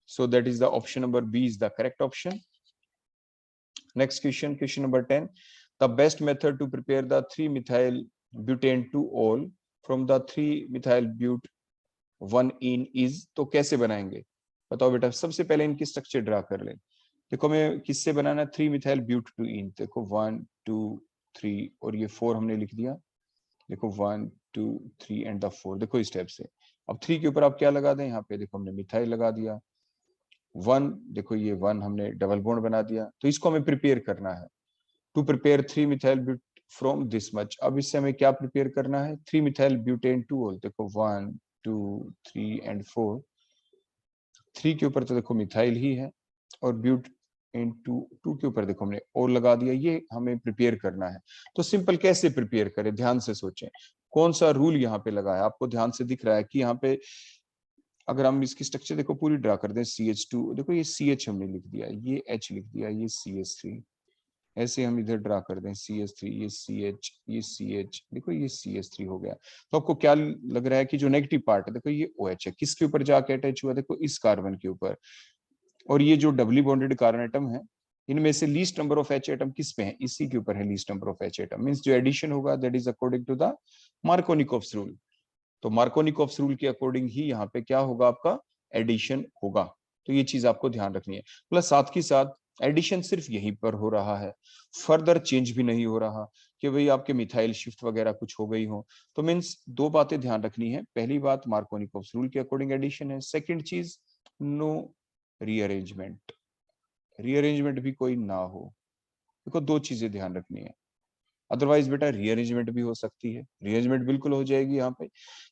So that is the option number B is the correct option. Next question, question number 10. The best method to prepare the 3-methyl butane 2-ol from the 3-methyl but 1-ene is, तो कैसे बनाएंगे, बताओ बेटा। सबसे पहले इनकी structure draw कर लें। देखो मैं किससे बनाना, 3-methyl but 2-ene, देखो 1 2 3 और ये 4 हमने लिख दिया। देखो 1 2 3 एंड द 4, देखो इस टाइप से। अब 3 के ऊपर आप क्या लगा दें, यहाँ पे देखो हमने मिथाइल लगा दिया। 1, देखो ये 1 हमने डबल बॉन्ड बना दिया। तो इसको हमें प्रिपेयर करना है, to prepare 3-methyl but from this much. अब इससे हमें क्या प्रिपेयर करना है, 3-methyl butane 2-ol, देखो 1 2 3 एंड 4। 3 के ऊपर तो देखो मिथाइल ही है, और ब्यूट इन 2 के ऊपर देखो हमने और लगा दिया। ये हमें प्रिपेयर करना है। तो सिंपल कैसे प्रिपेयर करें, ध्यान से सोचें, कौन सा रूल यहाँ पे लगा है, आपको ध्यान से दिख रहा है कि यहाँ पे अगर हम इसकी स्ट्रक्चर देखो पूरी ड्रा कर दें, CH2, देखो ये CH हमने लिख दिया, ये H लिख दिया, ये CH3, ऐसे हम इधर ड्रा कर दें CH3, ये CH, ये CH, देखो ये CH3 हो गया। तो आपको क्या लग रहा है कि जो नेगेटिव पार्ट है, देखो ये OH है, किसके ऊपर जाके अटैच हुआ, देखो इस कार्बन के ऊपर। और ये जो डबली बॉन्डेड कार्बन एटम है, इनमें से least number of H atom किस पे है, इसी के ऊपर है least number of H atom, means जो एडिशन होगा that is according to the Markovnikov's rule. तो मार्कोनिकोव्स रूल के अकॉर्डिंग ही यहाँ पे क्या होगा, आपका एडिशन होगा। तो ये चीज आपको ध्यान रखनी है। प्लस साथ ही साथ एडिशन सिर्फ यहीं पर हो रहा है, फर्दर चेंज भी नहीं हो रहा कि भाई आपके मिथाइल शिफ्ट वगैरह कुछ हो गई हो। तो मीन्स दो बातें ध्यान रखनी है, पहली बात मार्कोनिकोव्स रूल के अकॉर्डिंग एडिशन है, सेकंड चीज नो रीअरेंजमेंट, रीअरेंजमेंट भी कोई ना हो। देखो दो चीजें ध्यान रखनी है, अदरवाइज बेटा रीअरेंजमेंट भी हो सकती है, रीअरेंजमेंट बिल्कुल हो जाएगी यहाँ पे,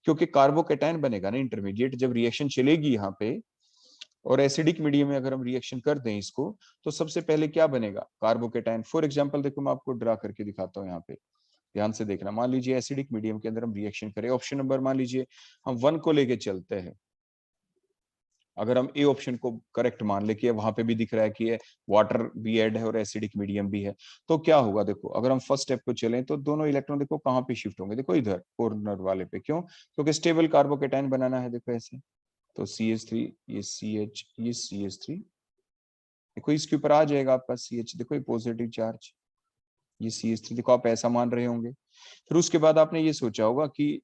क्योंकि कार्बोकेटाइन बनेगा ना इंटरमीडिएट, जब रिएक्शन चलेगी यहाँ पे और एसिडिक मीडियम में अगर हम रिएक्शन कर दें इसको, तो सबसे पहले क्या बनेगा, कार्बोकेटाइन। फॉर एग्जांपल देखो मैं आपको ड्रा करके दिखाता हूँ यहाँ पे, ध्यान से देखना। मान लीजिए एसिडिक मीडियम के अंदर हम रिएक्शन करें, ऑप्शन नंबर मान लीजिए हम 1 को लेके चलते हैं। अगर हम ए ऑप्शन को करेक्ट मान ले कि वहां पे भी दिख रहा है कि वाटर भी ऐड है और एसिडिक मीडियम भी है, तो क्या होगा, देखो अगर हम फर्स्ट स्टेप को चलें तो दोनों इलेक्ट्रॉन देखो कहाँ पे शिफ्ट होंगे, देखो इधर कॉर्नर वाले पे। क्यों, क्योंकि स्टेबल कार्बोकेटाइन बनाना है, देखो ऐसे। तो CH3, ये CH, ये CH3, देखो इसके ऊपर आ जाएगा आपका CH, देखो ये पॉजिटिव चार्ज, ये CH3, देखो आप ऐसा मान रहे होंगे। फिर उसके बाद आपने ये सोचा होगा कि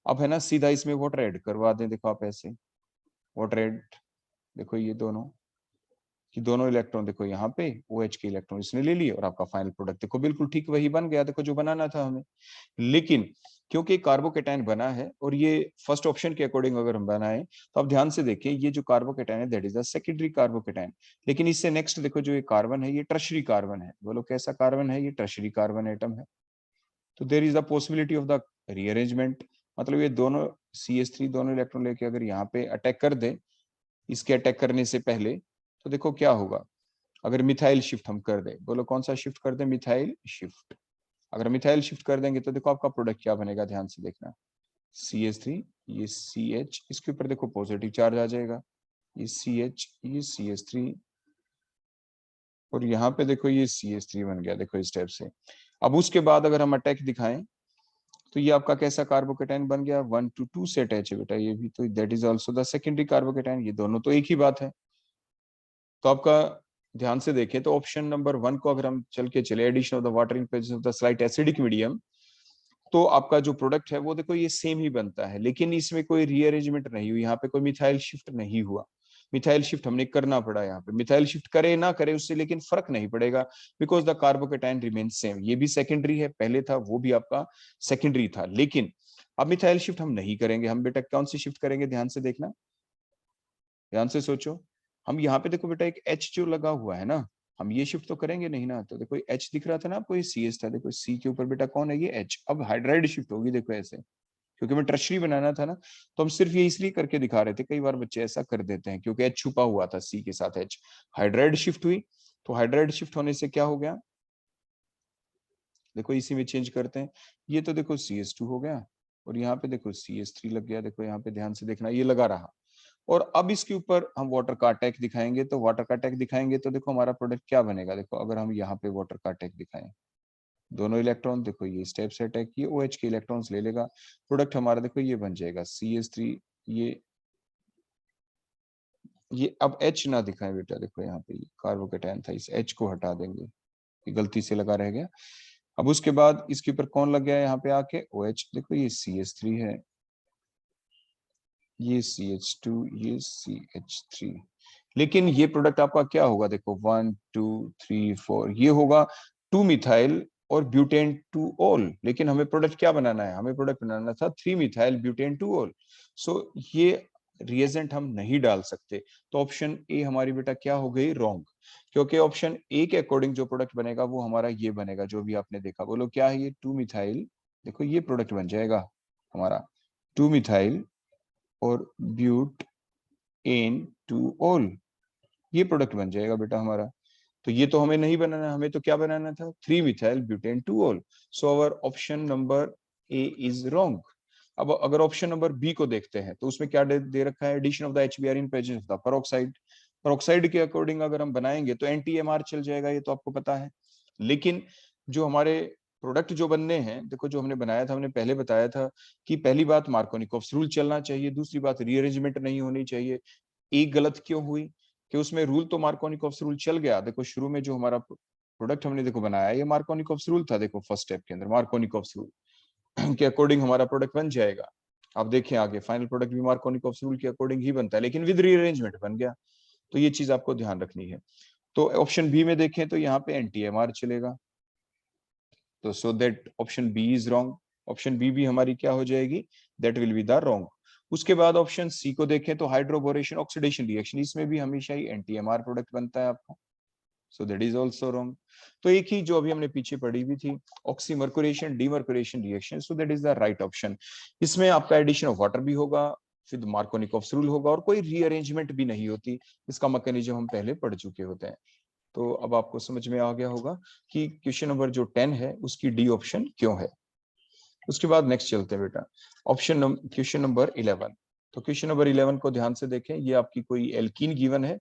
अब है ना सीधा इसमें वाटर ऐड करवा दें, देखो आप ऐसे वाटर ऐड, देखो ये दोनों कि दोनों इलेक्ट्रॉन देखो यहाँ पे OH के इलेक्ट्रॉन इसने ले लिए और आपका फाइनल प्रोडक्ट देखो बिल्कुल ठीक वही बन गया, देखो जो बनाना था हमें। लेकिन क्योंकि कार्बोकेटाइन बना है और ये फर्स्ट ऑप्शन के अकॉर्डिंग अगर हम बनाए, तो आप ध्यान से देखिए ये जो कार्बोकेटाइन है that is the secondary carbocation. लेकिन इससे नेक्स्ट देखो जो ये कार्बन है ये टर्शरी कार्बन है, बोलो कैसा कार्बन है, ये टर्शरी कार्बन एटम है। तो there is the possibility of the rearrangement, मतलब ये दोनों CH3 दोनों इलेक्ट्रॉन लेके अगर यहाँ पे अटैक कर दे, इसके अटैक करने से पहले, तो देखो क्या होगा, अगर मिथाइल शिफ्ट हम कर दें, बोलो कौन सा शिफ्ट कर दें, मिथाइल शिफ्ट। अगर मिथाइल शिफ्ट कर देंगे तो देखो आपका प्रोडक्ट क्या बनेगा, ध्यान से देखना। CH3, ये CH, इसके ऊपर देखो पॉजिटिव चार्ज आ जाएगा, ये CH, ये CH3, और यहाँ पे देखो ये CH3 बन गया, देखो इस टाइप से। अब उसके बाद अगर हम अटैक दिखाएं तो ये आपका कैसा कार्बोकेटाइन बन गया, 1 to 2 सेट है बेटा ये भी, तो that is also the secondary carbocation, ये दोनों तो एक ही बात है। तो आपका ध्यान से देखें तो ऑप्शन नंबर 1 को अगर हम चल के चले, addition of the water in presence of the slight acidic medium, तो आपका जो प्रोडक्ट है वो देखो ये सेम ही बनता है, लेकिन इसमें कोई रीअरेंजमेंट नहीं हुई, यहाँ पे कोई मिथाइल शिफ्ट नहीं हुआ। मिथाइल शिफ्ट हमने करना पड़ा यहाँ पे, मिथाइल शिफ्ट करे ना करे उससे लेकिन फर्क नहीं पड़ेगा, because the carbocation remain same. ये भी सेकेंडरी है, पहले था वो भी आपका सेकेंडरी था, लेकिन अब मिथाइल शिफ्ट हम नहीं करेंगे। हम बेटा कौन सी शिफ्ट करेंगे, ध्यान से देखना, ध्यान से सोचो। हम यहाँ पे देखो बेटा एक H जो लगा हुआ है ना, हम ये शिफ्ट तो करेंगे नहीं ना। तो देखो H दिख रहा था ना आपको, ये CS था, देखो C के ऊपर बेटा कौन है, ये H। अब हाइड्राइड शिफ्ट होगी देखो ऐसे, क्योंकि मैं टर्शरी बनाना था ना, तो हम सिर्फ ये इसलिए करके दिखा रहे थे। कई बार बच्चे ऐसा कर देते हैं क्योंकि H छुपा हुआ था C के साथ H, हाइड्राइड शिफ्ट हुई। तो हाइड्राइड शिफ्ट होने से क्या हो गया, देखो इसी में चेंज करते हैं, ये तो देखो CH2 हो गया और यहाँ पे देखो CH3 लग गया, देखो यहाँ पे ध्यान से देखना ये लगा रहा। और अब इसके ऊपर हम वाटर का अटैक दिखाएंगे, तो वाटर का अटैक दिखाएंगे तो देखो हमारा प्रोडक्ट क्या बनेगा, देखो अगर हम यहाँ पे वाटर का अटैक दिखाएं, दोनों इलेक्ट्रॉन देखो ये स्टेप से अटैक, ये OH के इलेक्ट्रॉन्स ले लेगा, प्रोडक्ट हमारा देखो ये बन जाएगा CH3। ये अब H ना दिखाएं बेटा, देखो यहाँ पे कार्बोकेटाइन था, इस H को हटा देंगे, ये गलती से लगा रह गया। अब उसके बाद इसके ऊपर कौन लग गया यहाँ पे आके, OH, देखो ये CH3 है, ये CH2, ये CH3। लेकिन ये प्रोडक्ट आपका क्या होगा, देखो 1 2 3 4, ये होगा 2 मिथाइल और ब्यूटेन 2 ऑल। लेकिन हमें प्रोडक्ट क्या बनाना है, हमें प्रोडक्ट बनाना था 3 मिथाइल ब्यूटेन 2 ऑल। सो ये रिएजेंट हम नहीं डाल सकते। तो ऑप्शन ए हमारी बेटा क्या हो गई, रॉन्ग। क्योंकि ऑप्शन ए के अकॉर्डिंग जो प्रोडक्ट बनेगा वो हमारा ये बनेगा, जो भी आपने देखा, बोलो क्या है ये, 2 मिथाइल, देखो ये प्रोडक्ट बन जाएगा हमारा 2 मिथाइल और ब्यूट एन 2 ऑल, ये प्रोडक्ट बन जाएगा बेटा हमारा। तो ये तो हमें नहीं बनाना, हमें तो क्या बनाना था, 3 methyl butane 2 all. So our option number A is wrong. अब अगर ऑप्शन नंबर बी को देखते हैं तो उसमें क्या दे रखा है, addition of the HBr in presence of the peroxide. Peroxide के अकॉर्डिंग अगर हम बनाएंगे तो NTMR चल जाएगा, ये तो आपको पता है। लेकिन जो हमारे प्रोडक्ट जो बनने हैं, देखो जो हमने बनाया था, हमने पहले बताया था कि पहली बात मार्कोनिकोव्स रूल चलना चाहिए, दूसरी बात रीअरेंजमेंट नहीं होनी चाहिए। एक गलत क्यों हुई, कि उसमें रूल तो मार्कोनिकॉफ्स रूल चल गया। देखो शुरू में जो हमारा प्रोडक्ट हमने देखो बनाया, ये मार्कोनिकॉफ्स रूल था। देखो फर्स्ट स्टेप के अंदर मार्कोनिकॉफ्स रूल के अकॉर्डिंग हमारा प्रोडक्ट बन जाएगा। आप देखिए आगे फाइनल प्रोडक्ट भी मार्कोनिकॉफ्स रूल के अकॉर्डिंग ही बनता है, लेकिन विद रीअरेंजमेंट बन गया। तो ये चीज आपको ध्यान रखनी है। तो ऑप्शन बी में देखें तो यहाँ पे NTMR चलेगा, तो so that option B is wrong. Option B भी हमारी क्या हो जाएगी, that will be the wrong. उसके बाद ऑप्शन सी को देखें तो हाइड्रोबोरेशन ऑक्सीडेशन रिएक्शन, इसमें भी हमेशा ही NTMR प्रोडक्ट बनता है आपका, सो दैट इज आल्सो रॉन्ग। तो एक ही जो अभी हमने पीछे पढ़ी हुई थी oxymercuration demercuration reaction, so that is the right option. इसमें आपका एडिशन ऑफ वाटर भी होगा, फिर मार्कोनिकॉफ्स रूल होगा, और कोई रीअरेंजमेंट भी नहीं होती। इसका मैकेनिज्म हम पहले पढ़ चुके होते हैं। तो अब आपको समझ में आ गया होगा कि क्वेश्चन नंबर जो 10 है उसकी डी ऑप्शन क्यों है। उसके बाद नेक्स्ट चलते हैं बेटा, क्वेश्चन नंबर 11। तो क्वेश्चन नंबर 11 को ध्यान से देखें, ये आपकी कोई एल्कीन गिवन है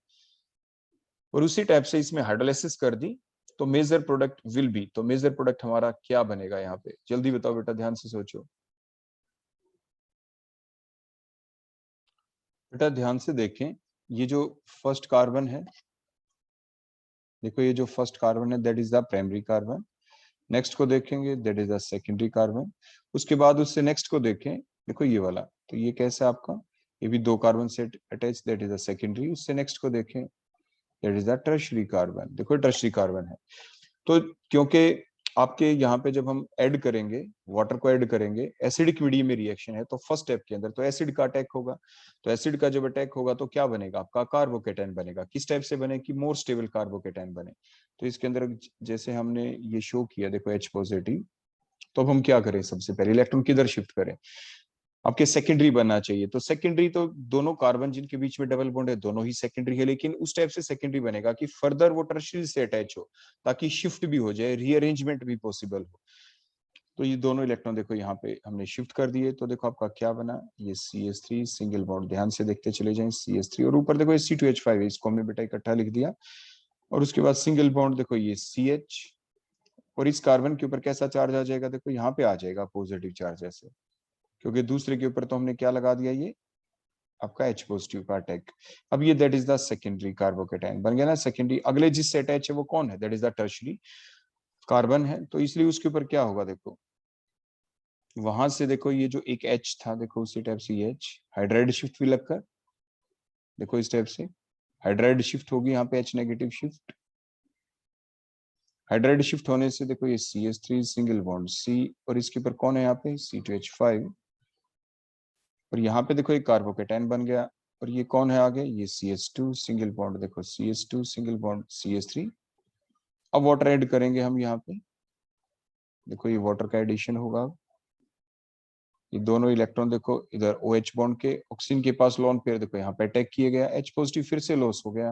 और उसी टाइप से इसमें हाइड्रोलाइसिस कर दी, तो मेजर प्रोडक्ट विल बी, तो मेजर प्रोडक्ट हमारा क्या बनेगा यहाँ पे, जल्दी बताओ बेटा, ध्यान से सोचो बेटा, ध्यान से देखें। ये जो फर्स्ट कार्बन है, देखो ये जो फर्स्ट कार्बन है that is the primary carbon. Next को देखेंगे that is the secondary carbon. उसके बाद उससे नेक्स्ट को देखें, देखो ये वाला, तो ये कैसा आपका, ये भी दो कार्बन से attach, that is the secondary. उससे नेक्स्ट को देखें that is the tertiary carbon, देखो टर्शियरी कार्बन है। तो क्योंकि आपके यहाँ पे जब हम ऐड करेंगे, वाटर को ऐड करेंगे, एसिडिक मीडियम में रिएक्शन है, तो फर्स्ट स्टेप के अंदर तो एसिड का अटैक होगा। तो एसिड का जब अटैक होगा तो क्या बनेगा आपका, कार्बोकेटाइन बनेगा। किस टाइप से बने कि मोर स्टेबल कार्बोकेटाइन बने। तो इसके अंदर जैसे हमने ये शो किया, देखो H पॉजिटिव, तो अब हम क्या करें, सबसे पहले इलेक्ट्रॉन किधर शिफ्ट करें, आपके सेकेंडरी बनना चाहिए। तो सेकेंडरी तो दोनों कार्बन जिनके बीच में डबल बॉन्ड है दोनों ही सेकेंडरी है, लेकिन उस टाइप से सेकेंडरी बनेगा कि फर्दर वो टर्शियरी से अटैच हो, ताकि शिफ्ट भी हो जाए, रीअरेंजमेंट भी पॉसिबल हो। तो ये दोनों इलेक्ट्रॉन देखो यहाँ पे हमने शिफ्ट कर दिए, तो देखो आपका क्या बना, ये CH3 सिंगल बॉन्ड, ध्यान से देखते चले जाएं, CH3, और ऊपर देखो ये C2H5 है, इसको हमने बेटा इकट्ठा लिख दिया। और उसके बाद सिंगल बॉन्ड देखो ये CH, और इस कार्बन के ऊपर कैसा चार्ज आ जाएगा, देखो यहाँ पे आ जाएगा पॉजिटिव चार्ज ऐसे, क्योंकि दूसरे के ऊपर तो हमने क्या लगा दिया, ये आपका H पॉजिटिव का अटैक। अब ये that is the secondary carbocation बन गया ना, सेकेंडरी। अगले जिससे अटैच है वो कौन है, that is the tertiary carbon है, तो इसलिए उसके ऊपर क्या होगा, देखो वहां से देखो ये जो एक H था, देखो उसी टाइप से ये H हाइड्राइड शिफ्ट भी लगकर, देखो इस टाइप से हाइड्राइड शिफ्ट होगी, यहाँ पे H negative shift, hydride shift होने से देखो ये CH3 सिंगल बॉन्ड C, और इसके ऊपर कौन है यहाँ पे C2H5, और यहाँ पे देखो एक कार्बोकेटाइन बन गया, और ये कौन है आगे, ये CH2 सिंगल बॉन्ड, देखो CH2 सिंगल बॉन्ड CH3। अब वाटर ऐड करेंगे हम यहाँ पे, देखो ये वाटर का एडिशन होगा। ये दोनों इलेक्ट्रॉन देखो इधर OH बॉन्ड के ऑक्सीजन के पास लोन पेयर, देखो यहाँ पे अटैक किया गया, H पॉजिटिव फिर से लॉस हो गया।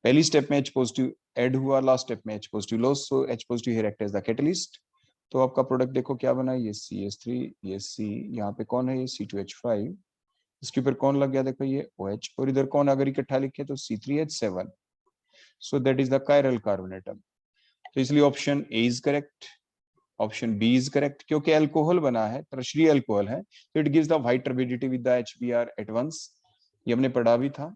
पहली स्टेप में H पॉजिटिव ऐड हुआ, लास्ट स्टेप में H positive loss, so H positive here act as the catalyst. तो आपका प्रोडक्ट देखो क्या बना, ये CH3, ये C, यहाँ पे कौन है ये C2H5, इसके ऊपर कौन लग गया, देखो ये OH, और इधर कौन अगर इकट्ठा लिखे तो C3H7, so that is the chiral carbon atom. तो इसलिए option A is correct, option B is correct, क्योंकि अल्कोहल बना है, टर्शियरी अल्कोहल है, तो it gives the white turbidity with the HBr at once. ये हमने पढ़ा भी था,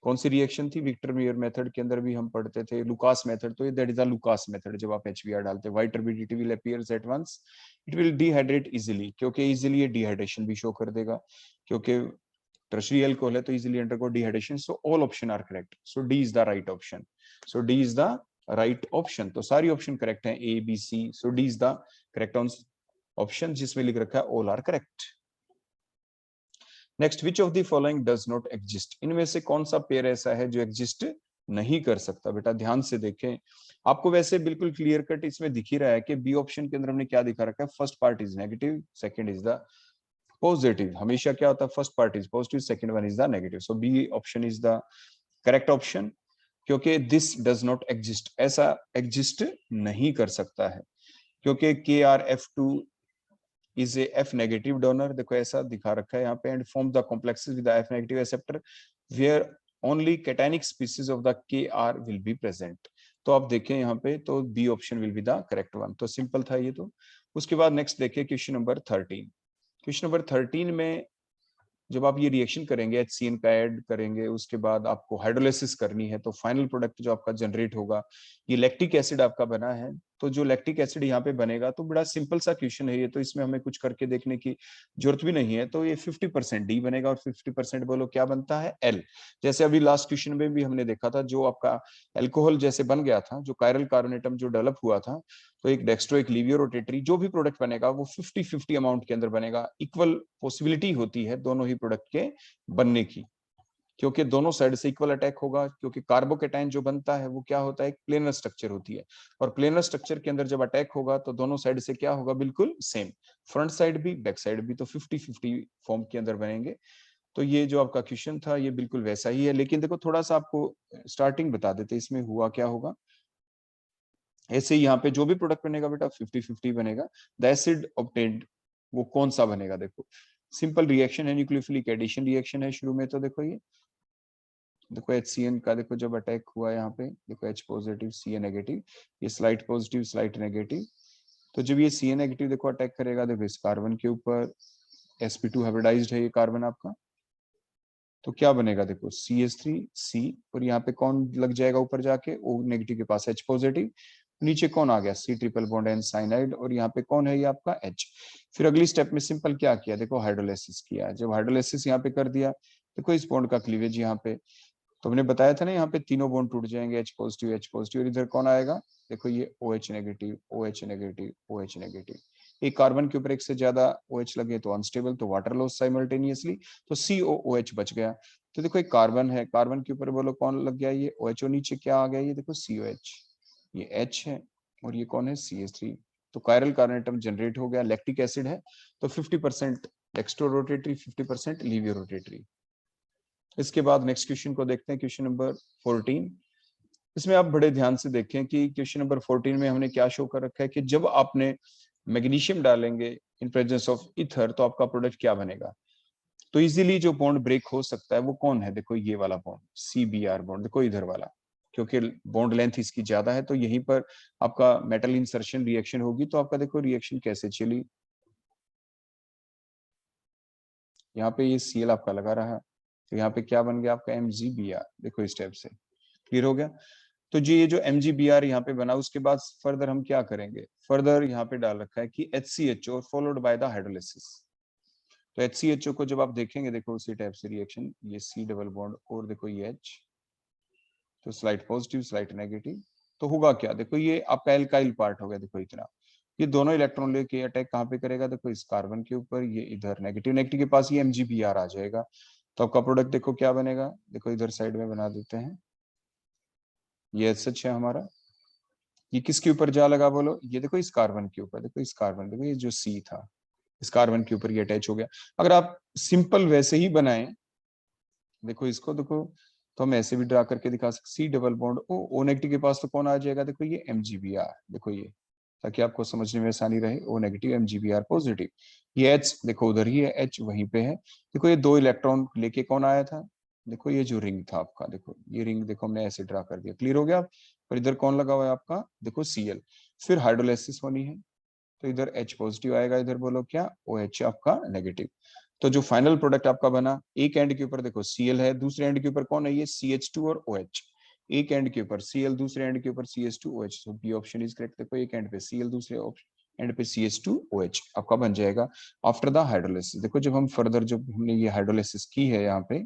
कौन सी रिएक्शन थी, विक्टर मेयर मेथड के अंदर भी हम पढ़ते थे, लुकास मेथड। तो ये that is the Lucas method, जब आप HBr डालते हैं white turbidity will appears at once, it will dehydrate easily, क्योंकि इजीली ये डिहाइड्रेशन भी शो कर देगा, क्योंकि टर्शियरी अल्कोहल है तो easily undergo dehydration. So all option are correct, so D is the right option, so D is the right option. तो सारी ऑप्शन करेक्ट है, A B C, so D is the correct option, जिसमें लिख रखा है all are correct. Next, which of the following does not exist, इनमें से कौन सा पेयर ऐसा है जो एग्जिस्ट नहीं कर सकता। बेटा ध्यान से देखें, आपको वैसे बिल्कुल क्लियर कट इसमें दिख ही रहा है कि बी ऑप्शन के अंदर हमने क्या दिखा रखा है, first part is negative, second is the positive. हमेशा क्या होता है, first part is positive, second one is the negative, so B option is the correct option, क्योंकि दिस डज नॉट एग्जिस्ट, ऐसा एग्जिस्ट नहीं कर सकता है, क्योंकि KrF2 is a F negative donor, देखो ऐसा दिखा रखा है यहाँ पे, and form the complexes with F negative acceptor where only cationic species of the Kr will be present. तो आप देखें यहाँ पे, तो B option will be the correct one, तो सिंपल था ये तो। उसके बाद नेक्स्ट देखिए क्वेश्चन नंबर 13। क्वेश्चन नंबर 13 में जब आप ये रिएक्शन करेंगे, HCN का ऐड करेंगे, उसके बाद आपको हाइड्रोलाइसिस करनी है, तो फाइनल प्रोडक्ट जो आपका जनरेट होगा, ये लैक्टिक एसिड आपका बना है। तो जो लैक्टिक एसिड यहाँ पे बनेगा, तो बड़ा सिंपल सा क्वेश्चन है ये, तो इसमें हमें कुछ करके देखने की जरूरत भी नहीं है। तो ये 50% डी बनेगा और 50% बोलो क्या बनता है, एल। जैसे अभी लास्ट क्वेश्चन में भी हमने देखा था, जो आपका एल्कोहल जैसे बन गया था, जो कायरल कार्बोनेटम जो डेवलप हुआ था, तो एक डेक्स्ट्रो एक लिवियो रोटेटरी, जो भी प्रोडक्ट बनेगा वो 50-50 अमाउंट के अंदर बनेगा। इक्वल पॉसिबिलिटी होती है दोनों ही प्रोडक्ट के बनने की, क्योंकि दोनों साइड से इक्वल अटैक होगा। क्योंकि कार्बोकेटाइन जो बनता है वो क्या होता है, एक प्लेनर स्ट्रक्चर होती है, और प्लेनर स्ट्रक्चर के अंदर जब अटैक होगा तो दोनों साइड से क्या होगा, बिल्कुल सेम, फ्रंट साइड भी बैक साइड भी, तो 50-50 फॉर्म के अंदर बनेंगे। तो ये जो आपका क्वेश्चन था ये बिल्कुल वैसा ही है, लेकिन देखो थोड़ा सा आपको स्टार्टिंग बता देते इसमें हुआ क्या होगा। ऐसे ही यहाँ पे जो भी प्रोडक्ट बनेगा बेटा 50-50 बनेगा। द एसिड ऑब्टेन्ड वो कौन सा बनेगा, देखो सिंपल रिएक्शन है, न्यूक्लियोफिलिक एडिशन रिएक्शन है शुरू में। तो देखो ये देखो HCN का देखो जब अटैक हुआ यहाँ पे, देखो H पॉजिटिव Ca नेगेटिव, ये स्लाइट पॉजिटिव स्लाइट नेगेटिव। तो जब ये Ca नेगेटिव देखो अटैक करेगा, देखो इस कार्बन के ऊपर, sp2 हाइब्रिडाइज्ड है ये कार्बन आपका, तो क्या बनेगा, देखो CH3C, और यहाँ पे कौन लग जाएगा ऊपर जाके, O नेगेटिव के पास H पॉजिटिव, नीचे कौन आ गया, C triple bond N cyanide, और यहाँ पे कौन है ये आपका H। फिर अगली स्टेप में सिंपल क्या किया, देखो हाइड्रोलाइसिस किया। जब हाइड्रोलाइसिस यहाँ पे कर दिया, देखो इस बॉन्ड का क्लीवेज यहाँ पे, तो हमने बताया था ना यहाँ पे तीनों बॉन्ड टूट जाएंगे, H पॉजिटिव, और इधर कौन आएगा, देखो ये OH negative OH negative OH negative. एक कार्बन के ऊपर एक से ज्यादा OH लगे तो अनस्टेबल, तो वाटर लॉस साइमल्टेनियसली, तो COOH बच गया। तो देखो एक कार्बन है, कार्बन के ऊपर बोलो कौन लग गया, ये OH, और नीचे क्या आ गया, ये देखो COH, ये H है, और ये कौन है CH3। तो कायरल कार्बोनेटम जनरेट हो गया, लैक्टिक एसिड है, तो 50% डेक्स्ट्रो रोटेटरी, 50% लीवियो रोटेटरी। इसके बाद नेक्स्ट क्वेश्चन को देखते हैं, क्वेश्चन नंबर 14। इसमें आप बड़े ध्यान से देखें कि क्वेश्चन नंबर 14 में हमने क्या शो कर रखा है कि जब आपने मैग्नीशियम डालेंगे इन प्रेजेंस ऑफ ईथर, तो आपका प्रोडक्ट क्या बनेगा। तो इजीली जो बॉन्ड ब्रेक हो सकता है वो कौन है, देखो ये वाला बॉन्ड CBr बॉन्ड, देखो इधर वाला, क्योंकि बॉन्ड लेंथ इसकी ज्यादा है, तो यहीं पर आपका मेटल इंसर्शन रिएक्शन होगी। तो आपका देखो रिएक्शन कैसे चली, यहाँ पे ये Cl आपका लगा रहा, तो यहाँ पे क्या बन गया आपका MgBr, देखो इस टाइप से, क्लियर हो गया। तो जी ये जो MgBr यहाँ पे बना, उसके बाद फर्दर हम क्या करेंगे, फर्दर यहाँ पे डाल रखा है कि HCHO followed by the hydrolysis. तो HCHO को जब आप देखेंगे, देखो उसी टाइप से रिएक्शन, ये C डबल बॉन्ड और देखो ये H, तो स्लाइड पॉजिटिव स्लाइड नेगेटिव, तो होगा क्या, देखो ये आपका एल्काइल पार्ट हो गया, देखो इतना, ये दोनों इलेक्ट्रॉन लेके अटैक कहाँ पे करेगा, देखो इस कार्बन के ऊपर, ये इधर नेगेटिव नेगेटिव के पास ये MgBr आ जाएगा। तो आपका प्रोडक्ट देखो क्या बनेगा, देखो इधर साइड में बना देते हैं, ये सच है हमारा, ये किसके ऊपर जा लगा बोलो, ये देखो इस कार्बन के ऊपर, देखो इस कार्बन, देखो ये जो C था इस कार्बन के ऊपर ये अटैच हो गया। अगर आप सिंपल वैसे ही बनाएं, देखो इसको देखो, तो हम ऐसे भी ड्रा करके दिखा सकते, C double bond O negative के पास तो कौन आ जाएगा, देखो ये MgBr, देखो ये, ताकि आपको समझने में आसानी रहे, O नेगेटिव MgBr पॉजिटिव, ये H देखो उधर ही है, H वहीं पे है। देखो ये दो इलेक्ट्रॉन लेके कौन आया था, देखो ये जो रिंग था आपका, देखो ये रिंग देखो हमने ऐसे ड्रा कर दिया, क्लियर हो गया। और इधर कौन लगा हुआ है आपका, देखो Cl। फिर हाइड्रोलाइसिस होनी है, तो इधर H पॉजिटिव आएगा, इधर बोलो क्या OH आपका नेगेटिव। तो जो फाइनल प्रोडक्ट आपका बना, एक एंड के ऊपर देखो Cl है, दूसरे एंड के ऊपर कौन है, ये CH2 और OH। एक एंड के ऊपर Cl, दूसरे एंड के ऊपर CH2 OH, तो बी ऑप्शन इज करेक्ट। देखो एक एंड पे Cl, दूसरे एंड पे CH2 OH आपका बन जाएगा आफ्टर द हाइड्रोलाइसिस। देखो जब हम फर्दर जब हमने ये हाइड्रोलाइसिस की है, यहाँ पे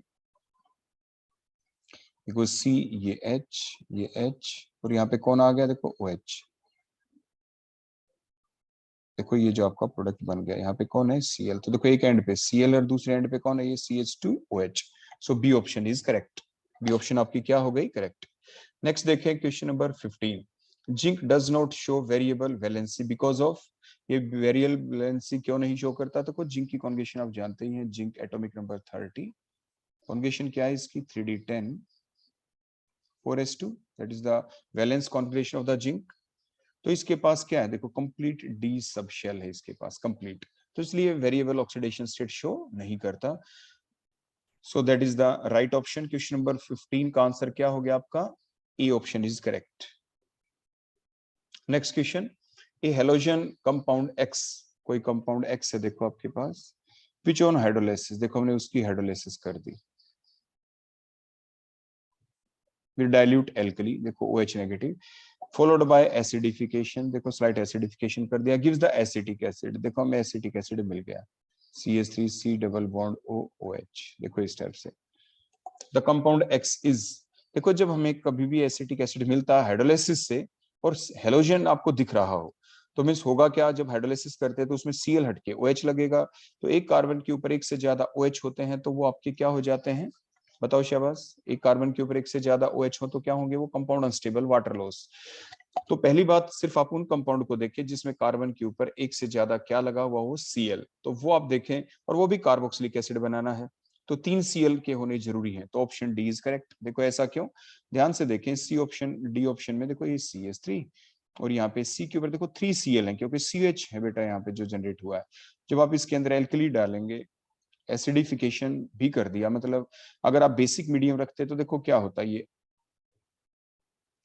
देखो C, ये H और यहाँ पे कौन आ गया, देखो OH। देखो ये जो आपका प्रोडक्ट बन गया, यहाँ पे कौन है Cl, तो देखो एक एंड पे Cl और दूसरे एंड पे कौन है, ये CH2OH। So B option is correct, B option आपकी क्या हो गई, करेक्ट। नेक्स्ट देखें question number 15। Zinc does not show variable valency because of, ये वेरिएबल वैलेंसी क्यों नहीं शो करता, तो जिंक की कॉन्जुगेशन आप जानते ही हैं, जिंक एटॉमिक नंबर 30, कॉन्जुगेशन क्या है इसकी 3d10 4s2, that is the valence configuration of the zinc. तो इसके पास क्या है, देखो कंप्लीट डी सब शेल है इसके पास कंप्लीट, तो इसलिए वेरिएबल ऑक्सीडेशन स्टेट शो नहीं करता। सो that is the right option. Question number 15 का आंसर क्या हो गया आपका, A option is correct. Next question, A halogen compound x, कोई कंपाउंड एक्स है देखो आपके पास, विच ऑन हाइड्रोलाइसिस, देखो हमने उसकी हाइड्रोलाइसिस कर दी। फिर डाइल्यूट एल्कली, देखो OH negative, followed by acidification, देखो स्लाइट एसिडिफिकेशन कर दिया, गिव्स द एसिटिक एसिड, देखो हमें एसिटिक एसिड मिल गया, CH3C डबल बॉन्ड OH, देखो इस टाइप से। द कंपाउंड X इज, देखो जब हमें कभी भी एसिटिक एसिड मिलता है हाइड्रोलाइसिस से और हेलोजन आपको दिख रहा हो, तो मीन्स होगा क्या, जब हाइड्रोलाइसिस करते हैं तो उसमें Cl हटके OH लगेगा, तो एक कार्बन के ऊपर एक से ज्यादा OH होते हैं तो वो आपके क्या हो जाते हैं, बताओ शाबाश, एक कार्बन के ऊपर एक से ज्यादा OH हो तो क्या होंगे वो, कंपाउंड अनस्टेबल, वाटर लॉस। तो पहली बात, सिर्फ आप उन कंपाउंड को देखिए जिसमें कार्बन के ऊपर एक से ज्यादा क्या लगा हुआ हो, Cl, तो वो आप देखें, और वो भी कार्बोक्सिलिक एसिड बनाना है तो 3 Cl के होने जरूरी है, तो ऑप्शन डी इज करेक्ट। देखो ऐसा क्यों, ध्यान से देखें, सी ऑप्शन, डी ऑप्शन में देखो ये CH3 और यहाँ पे C के ऊपर देखो 3 Cl है, क्योंकि CH है बेटा यहाँ पे जो जनरेट हुआ है। जब आप इसके अंदर एल्कली डालेंगे, एसिडिफिकेशन भी कर दिया, मतलब अगर आप बेसिक मीडियम रखते तो देखो क्या होता है, ये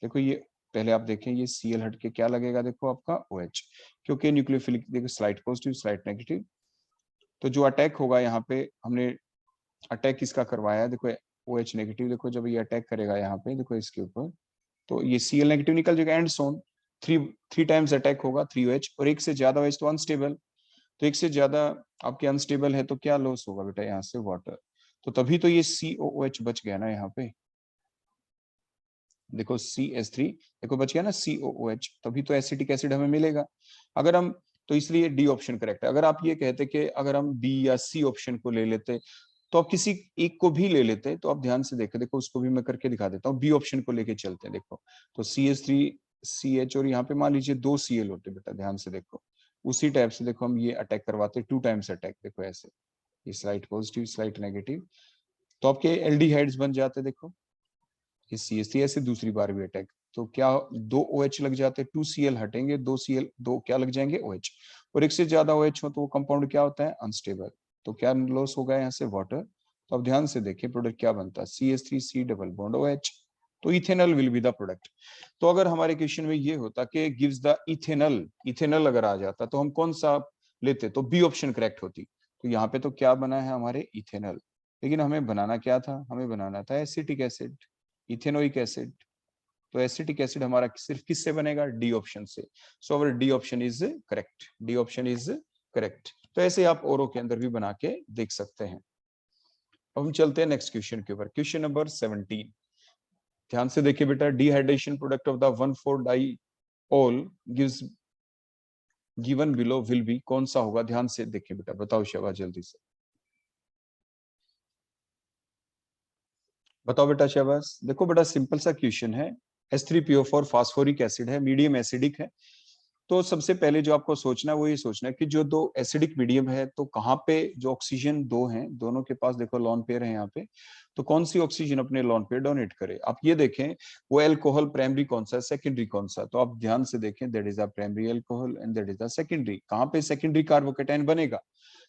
देखो ये पहले आप देखें, ये Cl हट के क्या लगेगा, देखो आपका OH, क्योंकि न्यूक्लियोफिलिक, देखो स्लाइड पॉजिटिव स्लाइड नेगेटिव, तो जो अटैक होगा यहाँ पे, हमने अटैक किसका करवाया है, देखो OH नेगेटिव, देखो जब ये अटैक करेगा यहाँ पे, देखो इसके ऊपर, तो ये Cl नेगेटिव निकल जाएगा, and so on, three times attack होगा, 3OH, और एक से ज्यादा OH तो अनस्टेबल, तो एक से ज्यादा आपके अनस्टेबल है तो क्या लॉस होगा बेटा, यहाँ से वाटर, तो तभी तो ये COOH बच गया ना यहाँ पे, देखो CH3, देखो बच गया ना COOH, तभी तो एसिटिक एसिड हमें मिलेगा। अगर हम, तो इसलिए डी ऑप्शन करेक्ट है। अगर आप ये कहते कि अगर हम बी या सी ऑप्शन को ले लेते, तो आप किसी एक को भी ले लेते, तो आप ध्यान से देखें, देखो उसको भी मैं करके दिखा देता हूँ, बी ऑप्शन को लेके चलते हैं, देखो तो CH3CH, और यहाँ पे मान लीजिए 2 Cl होते बेटा, ध्यान से देखो, उसी टाइप से देखो हम ये अटैक करवाते, 2 टाइम्स अटैक, देखो ऐसे, ये स्लाइड पॉजिटिव स्लाइड नेगेटिव, तो आपके एल्डिहाइड्स बन जाते, देखो ये CH3 ऐसे दूसरी बार भी अटैक, तो क्या 2 OH लग जाते, 2 Cl हटेंगे, 2 Cl, 2 क्या लग जाएंगे OH, और एक से ज्यादा OH हो तो वो कंपाउंड क्या होता है, अनस्टेबल, तो क्या लॉस होगा यहाँ से, वाटर। तो अब ध्यान से देखिए प्रोडक्ट क्या बनता है, CH3C डबल बॉन्ड OH, तो ethanol will be the product. तो अगर हमारे क्वेश्चन में ये होता कि गिव्स द इथेनॉल, इथेनॉल अगर आ जाता तो हम कौन सा लेते, तो बी ऑप्शन करेक्ट होती। तो यहाँ पे तो क्या बना है हमारे, इथेनॉल, लेकिन हमें बनाना क्या था, हमें बनाना था एसिटिक एसिड, इथेनोइक एसिड, तो एसिटिक एसिड हमारा सिर्फ किससे बनेगा, डी ऑप्शन से, so our D option is correct, D option is correct. तो ऐसे आप औरों के अंदर भी बना के देख सकते हैं। अब हम चलते हैं नेक्स्ट क्वेश्चन के ऊपर, क्वेश्चन नंबर 17, ध्यान से देखिए बेटा, dehydration product of the 1,4 diol gives given below will be, कौन सा होगा, ध्यान से देखिए बेटा, बताओ शबा जल्दी से बताओ बेटा शहबाज। देखो बेटा सिंपल सा क्वेश्चन है, H3PO4 फास्फोरिक एसिड है, मीडियम एसिडिक है, तो सबसे पहले जो आपको सोचना है वो ये सोचना है कि जो दो एसिडिक मीडियम है तो कहाँ पे जो ऑक्सीजन दो हैं, दोनों के पास देखो लॉन पेयर है यहाँ पे, तो कौन सी ऑक्सीजन अपने लॉन पेयर डोनेट करे। आप ये देखें वो एल्कोहल प्राइमरी कौन सा है, सेकेंडरी कौन सा, तो आप ध्यान से देखें, that is the primary alcohol and that is the secondary, कहाँ पे सेकेंडरी कार्बोकेटाइन बनेगा,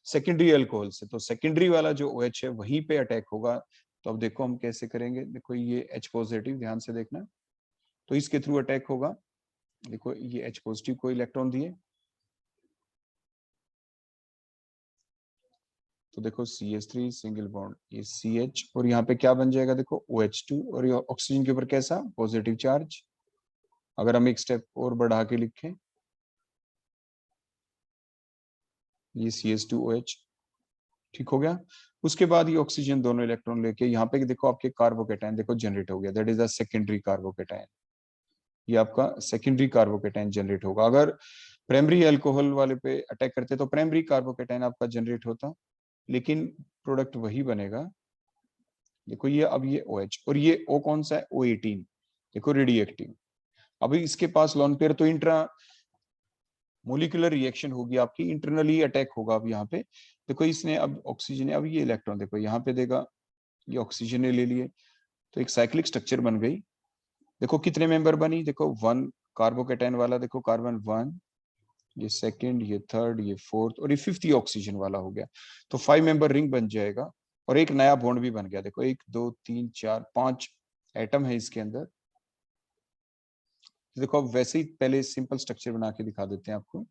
सेकेंडरी एल्कोहल से, तो सेकेंडरी वाला जो OH है वहीं पे अटैक होगा। तो अब देखो हम कैसे करेंगे, देखो ये H पॉजिटिव, ध्यान से देखना, तो इसके थ्रू अटैक होगा, देखो ये H पॉजिटिव को इलेक्ट्रॉन दिए, तो देखो CH3 सिंगल बॉन्ड, ये CH, और यहाँ पे क्या बन जाएगा, देखो OH2, और ये ऑक्सीजन के ऊपर कैसा पॉजिटिव चार्ज। अगर हम एक स्टेप और बढ़ा के लिखें, ये CH2OH, ठीक हो गया। उसके बाद ये ऑक्सीजन दोनों इलेक्ट्रॉन लेके यहाँ पे देखो आपके कार्बोकेटाइन देखो जनरेट हो गया, that is the secondary carbocation, ये आपका सेकेंडरी कार्बोकेटाइन जनरेट होगा। अगर प्राइमरी अल्कोहल वाले पे अटैक करते तो प्राइमरी कार्बोकेटाइन आपका जनरेट होता, लेकिन प्रोडक्ट वही बनेगा, देखो ये अब ये OH, और ये O कौन सा है, O18, देखो रेडियो एक्टिव। अभी इसके पास लॉन पेयर, तो इंट्रा मोलिकुलर रिएक्शन होगी आपकी, इंटरनली अटैक होगा। अब यहाँ पे देखो इसने अब ऑक्सीजन, अब ये इलेक्ट्रॉन देखो यहाँ पे देगा, ये ऑक्सीजन ने ले लिए, तो एक साइक्लिक स्ट्रक्चर बन गई। देखो कितने मेंबर बनी, देखो 1 कार्बोकेटाइन वाला, देखो कार्बन 1, ये सेकंड, ये थर्ड, ये फोर्थ, और ये फिफ्थ, ये ऑक्सीजन वाला हो गया, तो 5 मेंबर रिंग बन जाएगा, और एक नया बॉन्ड भी बन गया, देखो 1 2 3 4 5 एटम है इसके अंदर। देखो अब वैसे ही पहले सिंपल स्ट्रक्चर बना के दिखा देते हैं आपको,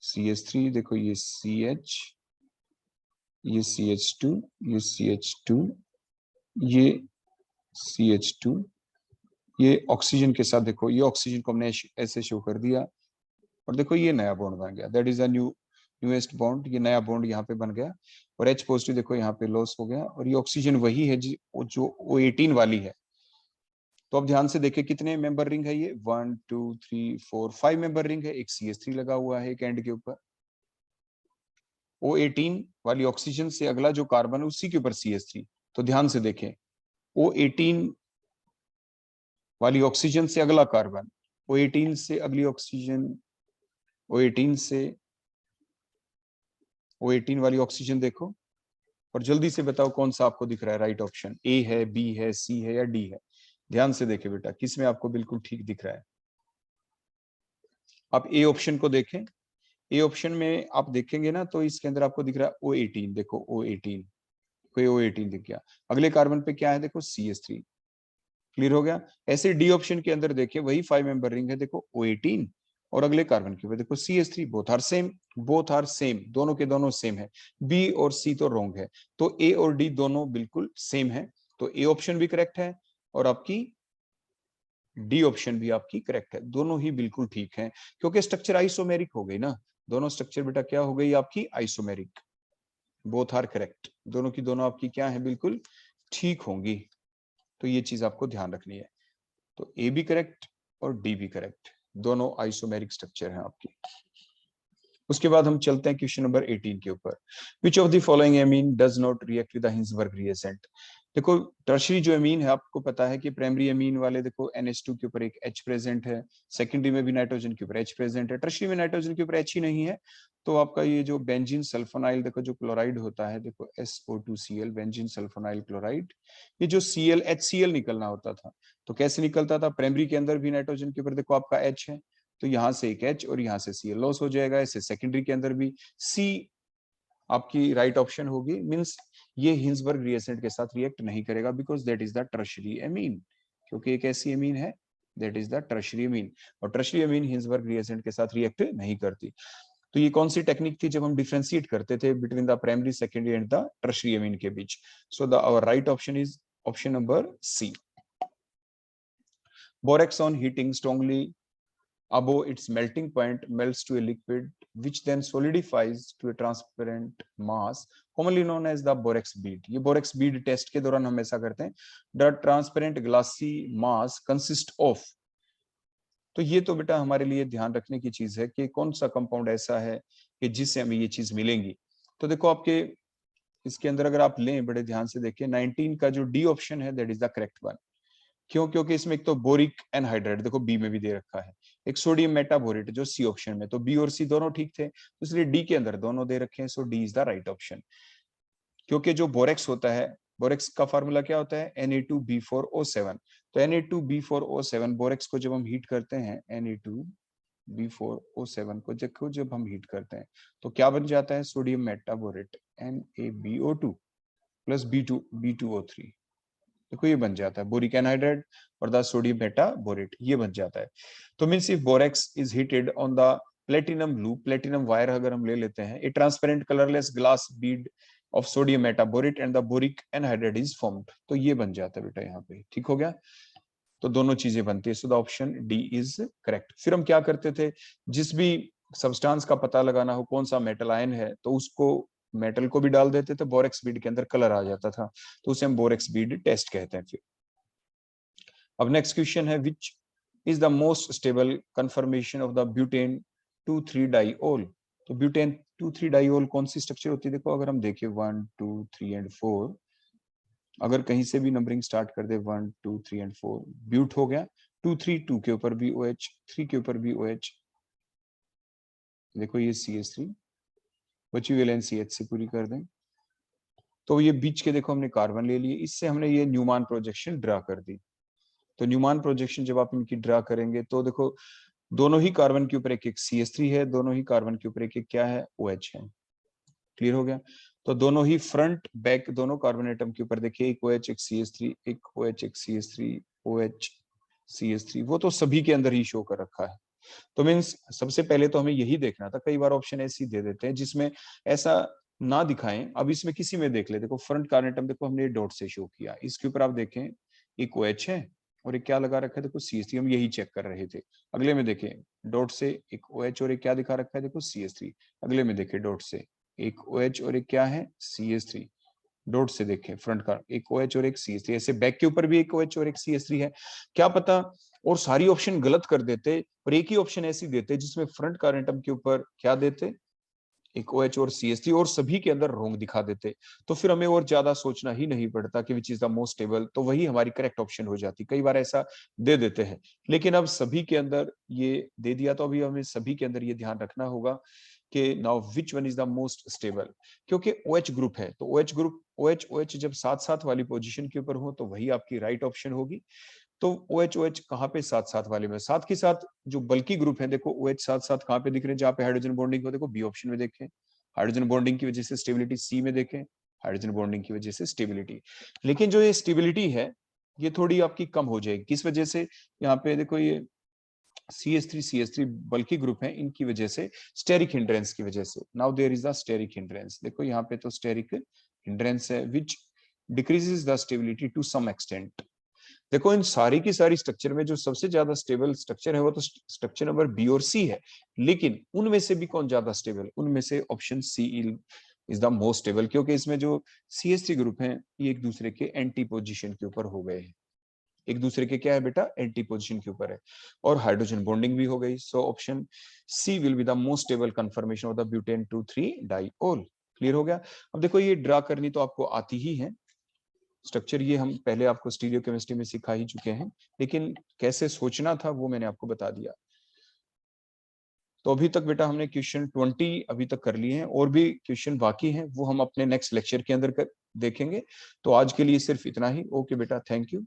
CH3, देखो ये CH, ये CH2, ये CH2, ये CH2, ये ऑक्सीजन के साथ देखो, ये ऑक्सीजन को हमने ऐसे शो कर दिया और देखो ये नया बॉन्ड बन गया, that is a newest bond. ये नया बॉन्ड यहाँ पे बन गया और H पॉजिटिव देखो यहाँ पे लॉस हो गया और ये ऑक्सीजन वही है जो O18 वाली है। तो अब ध्यान से देखिए कितने मेंबर रिंग है ये, 1 2 3 4 5 मेंबर रिंग है, एक CH3 लगा हुआ है एक एंड के ऊपर। O18 वाली ऑक्सीजन से अगला जो कार्बन है उसी के ऊपर CH3। तो ध्यान से देखें, O18 वाली ऑक्सीजन से अगला कार्बन, O18 से अगली ऑक्सीजन, O18 से O18 वाली ऑक्सीजन देखो और जल्दी से बताओ कौन सा आपको दिख रहा है राइट ऑप्शन, ए है, बी है, सी है या डी है। ध्यान से देखें बेटा किस में आपको बिल्कुल ठीक दिख रहा है। आप ए ऑप्शन को देखें, ए ऑप्शन में आप देखेंगे ना तो इसके अंदर आपको दिख रहा है O18, देखो O18, कोई O18 दिख गया। अगले कार्बन पे क्या है देखो CH3, क्लियर हो गया। ऐसे डी ऑप्शन के अंदर देखिए वही 5 मेंबर रिंग है, देखो O18 और अगले कार्बन के ऊपर देखो CH3, both are same, both are same, दोनों के दोनों सेम है। बी और सी तो रॉन्ग है, तो ए और डी दोनों बिल्कुल सेम है, तो ए ऑप्शन भी करेक्ट है और आपकी डी ऑप्शन भी आपकी करेक्ट है, दोनों ही बिल्कुल ठीक है क्योंकि स्ट्रक्चर आइसोमेरिक हो गई ना, दोनों स्ट्रक्चर बेटा क्या हो गई आपकी आइसोमेरिक, बोथ आर करेक्ट, दोनों की दोनों आपकी क्या है बिल्कुल ठीक होंगी। तो ये चीज आपको ध्यान रखनी है, तो ए भी करेक्ट और डी भी करेक्ट, दोनों आइसोमेरिक स्ट्रक्चर हैं आपकी। उसके बाद हम चलते हैं क्वेश्चन नंबर 18 के ऊपर, विच of the following amine does not react with the Hinsberg reagent. देखो टर्शरी जो एमीन है आपको पता है कि प्राइमरी एमीन वाले देखो NH2 के ऊपर एक H प्रेजेंट है, सेकेंडरी में भी नाइट्रोजन के ऊपर H प्रेजेंट है, टर्शरी में नाइट्रोजन के ऊपर H ही नहीं है। तो आपका ये जो बेंजीन सल्फोनाइल देखो जो क्लोराइड होता है देखो SO2Cl, बेंजीन सल्फोनाइल क्लोराइड, ये जो Cl HCl निकलना होता था तो कैसे निकलता था, प्राइमरी के अंदर भी नाइट्रोजन के ऊपर देखो आपका H है, तो यहां से एक H और यहां से Cl लॉस हो जाएगा, ऐसे सेकेंडरी के अंदर भी C आपकी राइट ऑप्शन होगी, मींस ये हिंसबर्ग रिएजेंट के साथ रिएक्ट नहीं करेगा because that is the tertiary amine, क्योंकि एक ऐसी एमीन है that is the tertiary amine और टर्शरी एमीन हिंसबर्ग रिएजेंट के साथ रिएक्ट नहीं करती। तो ये कौन सी टेक्निक थी जब हम डिफरेंशिएट करते थे between the primary secondary and the tertiary amine के बीच। So the our right option is option number C. Borax on heating strongly above its melting point melts to a liquid which then solidifies to a transparent mass commonly known as the borax bead। ये borax bead test के दौरान हम ऐसा करते हैं, the transparent glassy mass consist of। तो ये तो बेटा हमारे लिए ध्यान रखने की चीज है कि कौन सा कंपाउंड ऐसा है कि जिससे हमें ये चीज मिलेंगी। तो देखो आपके इसके अंदर अगर आप लें बड़े ध्यान से देखिए 19 का जो डी ऑप्शन है that is the correct one. क्यों, क्योंकि इसमें एक तो बोरिक एनहाइड्राइड देखो बी में भी दे रखा है, एक सोडियम मेटाबोरेट जो सी ऑप्शन में, तो बी और सी दोनों ठीक थे, तो इसलिए डी के अंदर दोनों दे रखे हैं, so D is the right option. क्योंकि जो बोरेक्स होता है, बोरेक्स का फार्मूला क्या होता है Na2B4O7, तो Na2B4O7 बोरेक्स को जब हम हीट करते हैं Na2B4O7 को जब हम हीट करते हैं तो क्या बन जाता है, sodium metaborate NaBO2 plus B2O3, देखो ये बन जाता है बोरिक एनहाइड्राइड और द सोडियम मेटाबोरेट, ये बन जाता है। तो means if borax is heated on the platinum loop, platinum wire अगर हम ले लेते हैं, ए transparent colourless glass bead of sodium metaborate and the boric anhydride is formed, तो ये बन जाता है बेटा यहाँ पे, ठीक हो गया। तो दोनों चीजें बनती है, so the option D is correct. फिर हम क्या करते थे, जिस भी सब्सटेंस का पता लगाना हो कौन सा मेटल आयन है तो उसको मेटल को भी डाल देते थे, बोरेक्स बीड के अंदर कलर आ जाता था, तो उसे हम बोरेक्स बीड टेस्ट कहते हैं। फिर अब नेक्स्ट क्वेश्चन है, which is the most stable conformation of the butane 2,3 diol. तो ब्यूटेन 2,3 डाइऑल कौन सी स्ट्रक्चर होती है, देखो अगर हम देखें 1 2 3 एंड 4, अगर कहीं से भी नंबरिंग स्टार्ट कर दे 1 2 3 एंड 4, ब्यूट हो गया, 2 3 2 के ऊपर भी OH, 3 के ऊपर भी OH, देखो ये CH3, बची हुई लाइन CH से पूरी कर दें, तो ये बीच के देखो हमने कार्बन ले लिए, इससे हमने ये न्यूमान प्रोजेक्शन ड्रा कर दी। तो न्यूमान प्रोजेक्शन जब आप इनकी ड्रा करेंगे तो देखो दोनों ही कार्बन के ऊपर एक एक CH3 है, दोनों ही कार्बन के ऊपर एक एक क्या है OH है, क्लियर हो गया। तो दोनों ही फ्रंट बैक दोनों कार्बन एटम के ऊपर देखिए एक OH एक CH3, एक OH एक CH3, OH CH3, वो तो सभी के अंदर ही शो कर रखा है। तो मीन्स सबसे पहले तो हमें यही देखना था, कई बार ऑप्शन ऐसे ही दे देते हैं जिसमें ऐसा ना दिखाएं, अब इसमें किसी में देख ले, देखो फ्रंट कार्बन एटम देखो हमने डॉट से शो किया, इसके ऊपर आप देखें एक OH है और एक क्या लगा रखा है, देखो CH3, हम यही चेक कर रहे थे। अगले में देखें डॉट से एक OH और एक क्या दिखा रखा है, देखो CH3। अगले में देखें डॉट से एक OH और एक क्या है, CH3। डॉट से देखें फ्रंट का एक OH और एक CH3, ऐसे बैक के ऊपर भी एक OH और एक CH3 है। क्या पता और सारी ऑप्शन गलत कर देते और एक ही ऑप्शन ऐसी देते जिसमें फ्रंट कार्बन एटम के ऊपर क्या देते, एक OH और CH3, और सभी के अंदर रोंग दिखा देते। तो फिर हमें और ज्यादा सोचना ही नहीं पड़ता कि which is the most stable, तो वही हमारी करेक्ट ऑप्शन हो जाती। कई बार ऐसा दे देते हैं, लेकिन अब सभी के अंदर ये दे दिया, तो अभी हमें सभी के अंदर ये ध्यान रखना होगा कि now which one is the most stable, क्योंकि OH ग्रुप है, तो OH ग्रुप OH जब साथ साथ वाली पोजीशन के ऊपर हो तो वही आपकी राइट ऑप्शन होगी। तो OH कहाँ पे साथ साथ वाले में, साथ के साथ जो बल्कि ग्रुप है देखो OH साथ साथ कहाँ पे दिख रहे हैं, जहाँ पे हाइड्रोजन बॉन्डिंग हो, देखो बी ऑप्शन में देखें, हाइड्रोजन बॉन्डिंग की वजह से स्टेबिलिटी, सी में देखें हाइड्रोजन बॉन्डिंग की वजह से स्टेबिलिटी। लेकिन जो ये स्टेबिलिटी है ये थोड़ी आपकी कम हो जाएगी, किस वजह से, यहाँ पे देखो ये CH3 बल्कि ग्रुप है, इनकी वजह से स्टेरिक हिंड्रेंस की वजह से। Now there is the steric hindrance, देखो यहाँ पे तो स्टेरिक हिंड्रेंस है which decreases the stability to some extent. देखो इन सारी की सारी स्ट्रक्चर में जो सबसे ज्यादा स्टेबल स्ट्रक्चर है वो तो स्ट्रक्चर नंबर बी और सी है, लेकिन उनमें से भी कौन ज्यादा स्टेबल, उनमें से option C is the most stable, क्योंकि इसमें जो CH3 ग्रुप हैं ये एक दूसरे के एंटी पोजिशन के ऊपर हो गए हैं, एक दूसरे के क्या है बेटा, एंटी पोजिशन के ऊपर है, और हाइड्रोजन बॉन्डिंग भी हो गई। So option C will be the most stable conformation of the butane 2,3 diol. Clear हो गया। अब देखो ये ड्रा करनी तो आपको आती ही है, स्ट्रक्चर ये हम पहले आपको स्टीरियो केमिस्ट्री में सिखा ही चुके हैं, लेकिन कैसे सोचना था वो मैंने आपको बता दिया। तो अभी तक बेटा हमने क्वेश्चन 20 अभी तक कर लिए हैं, और भी क्वेश्चन बाकी हैं वो हम अपने नेक्स्ट लेक्चर के अंदर देखेंगे। तो आज के लिए सिर्फ इतना ही। ओके बेटा, थैंक यू।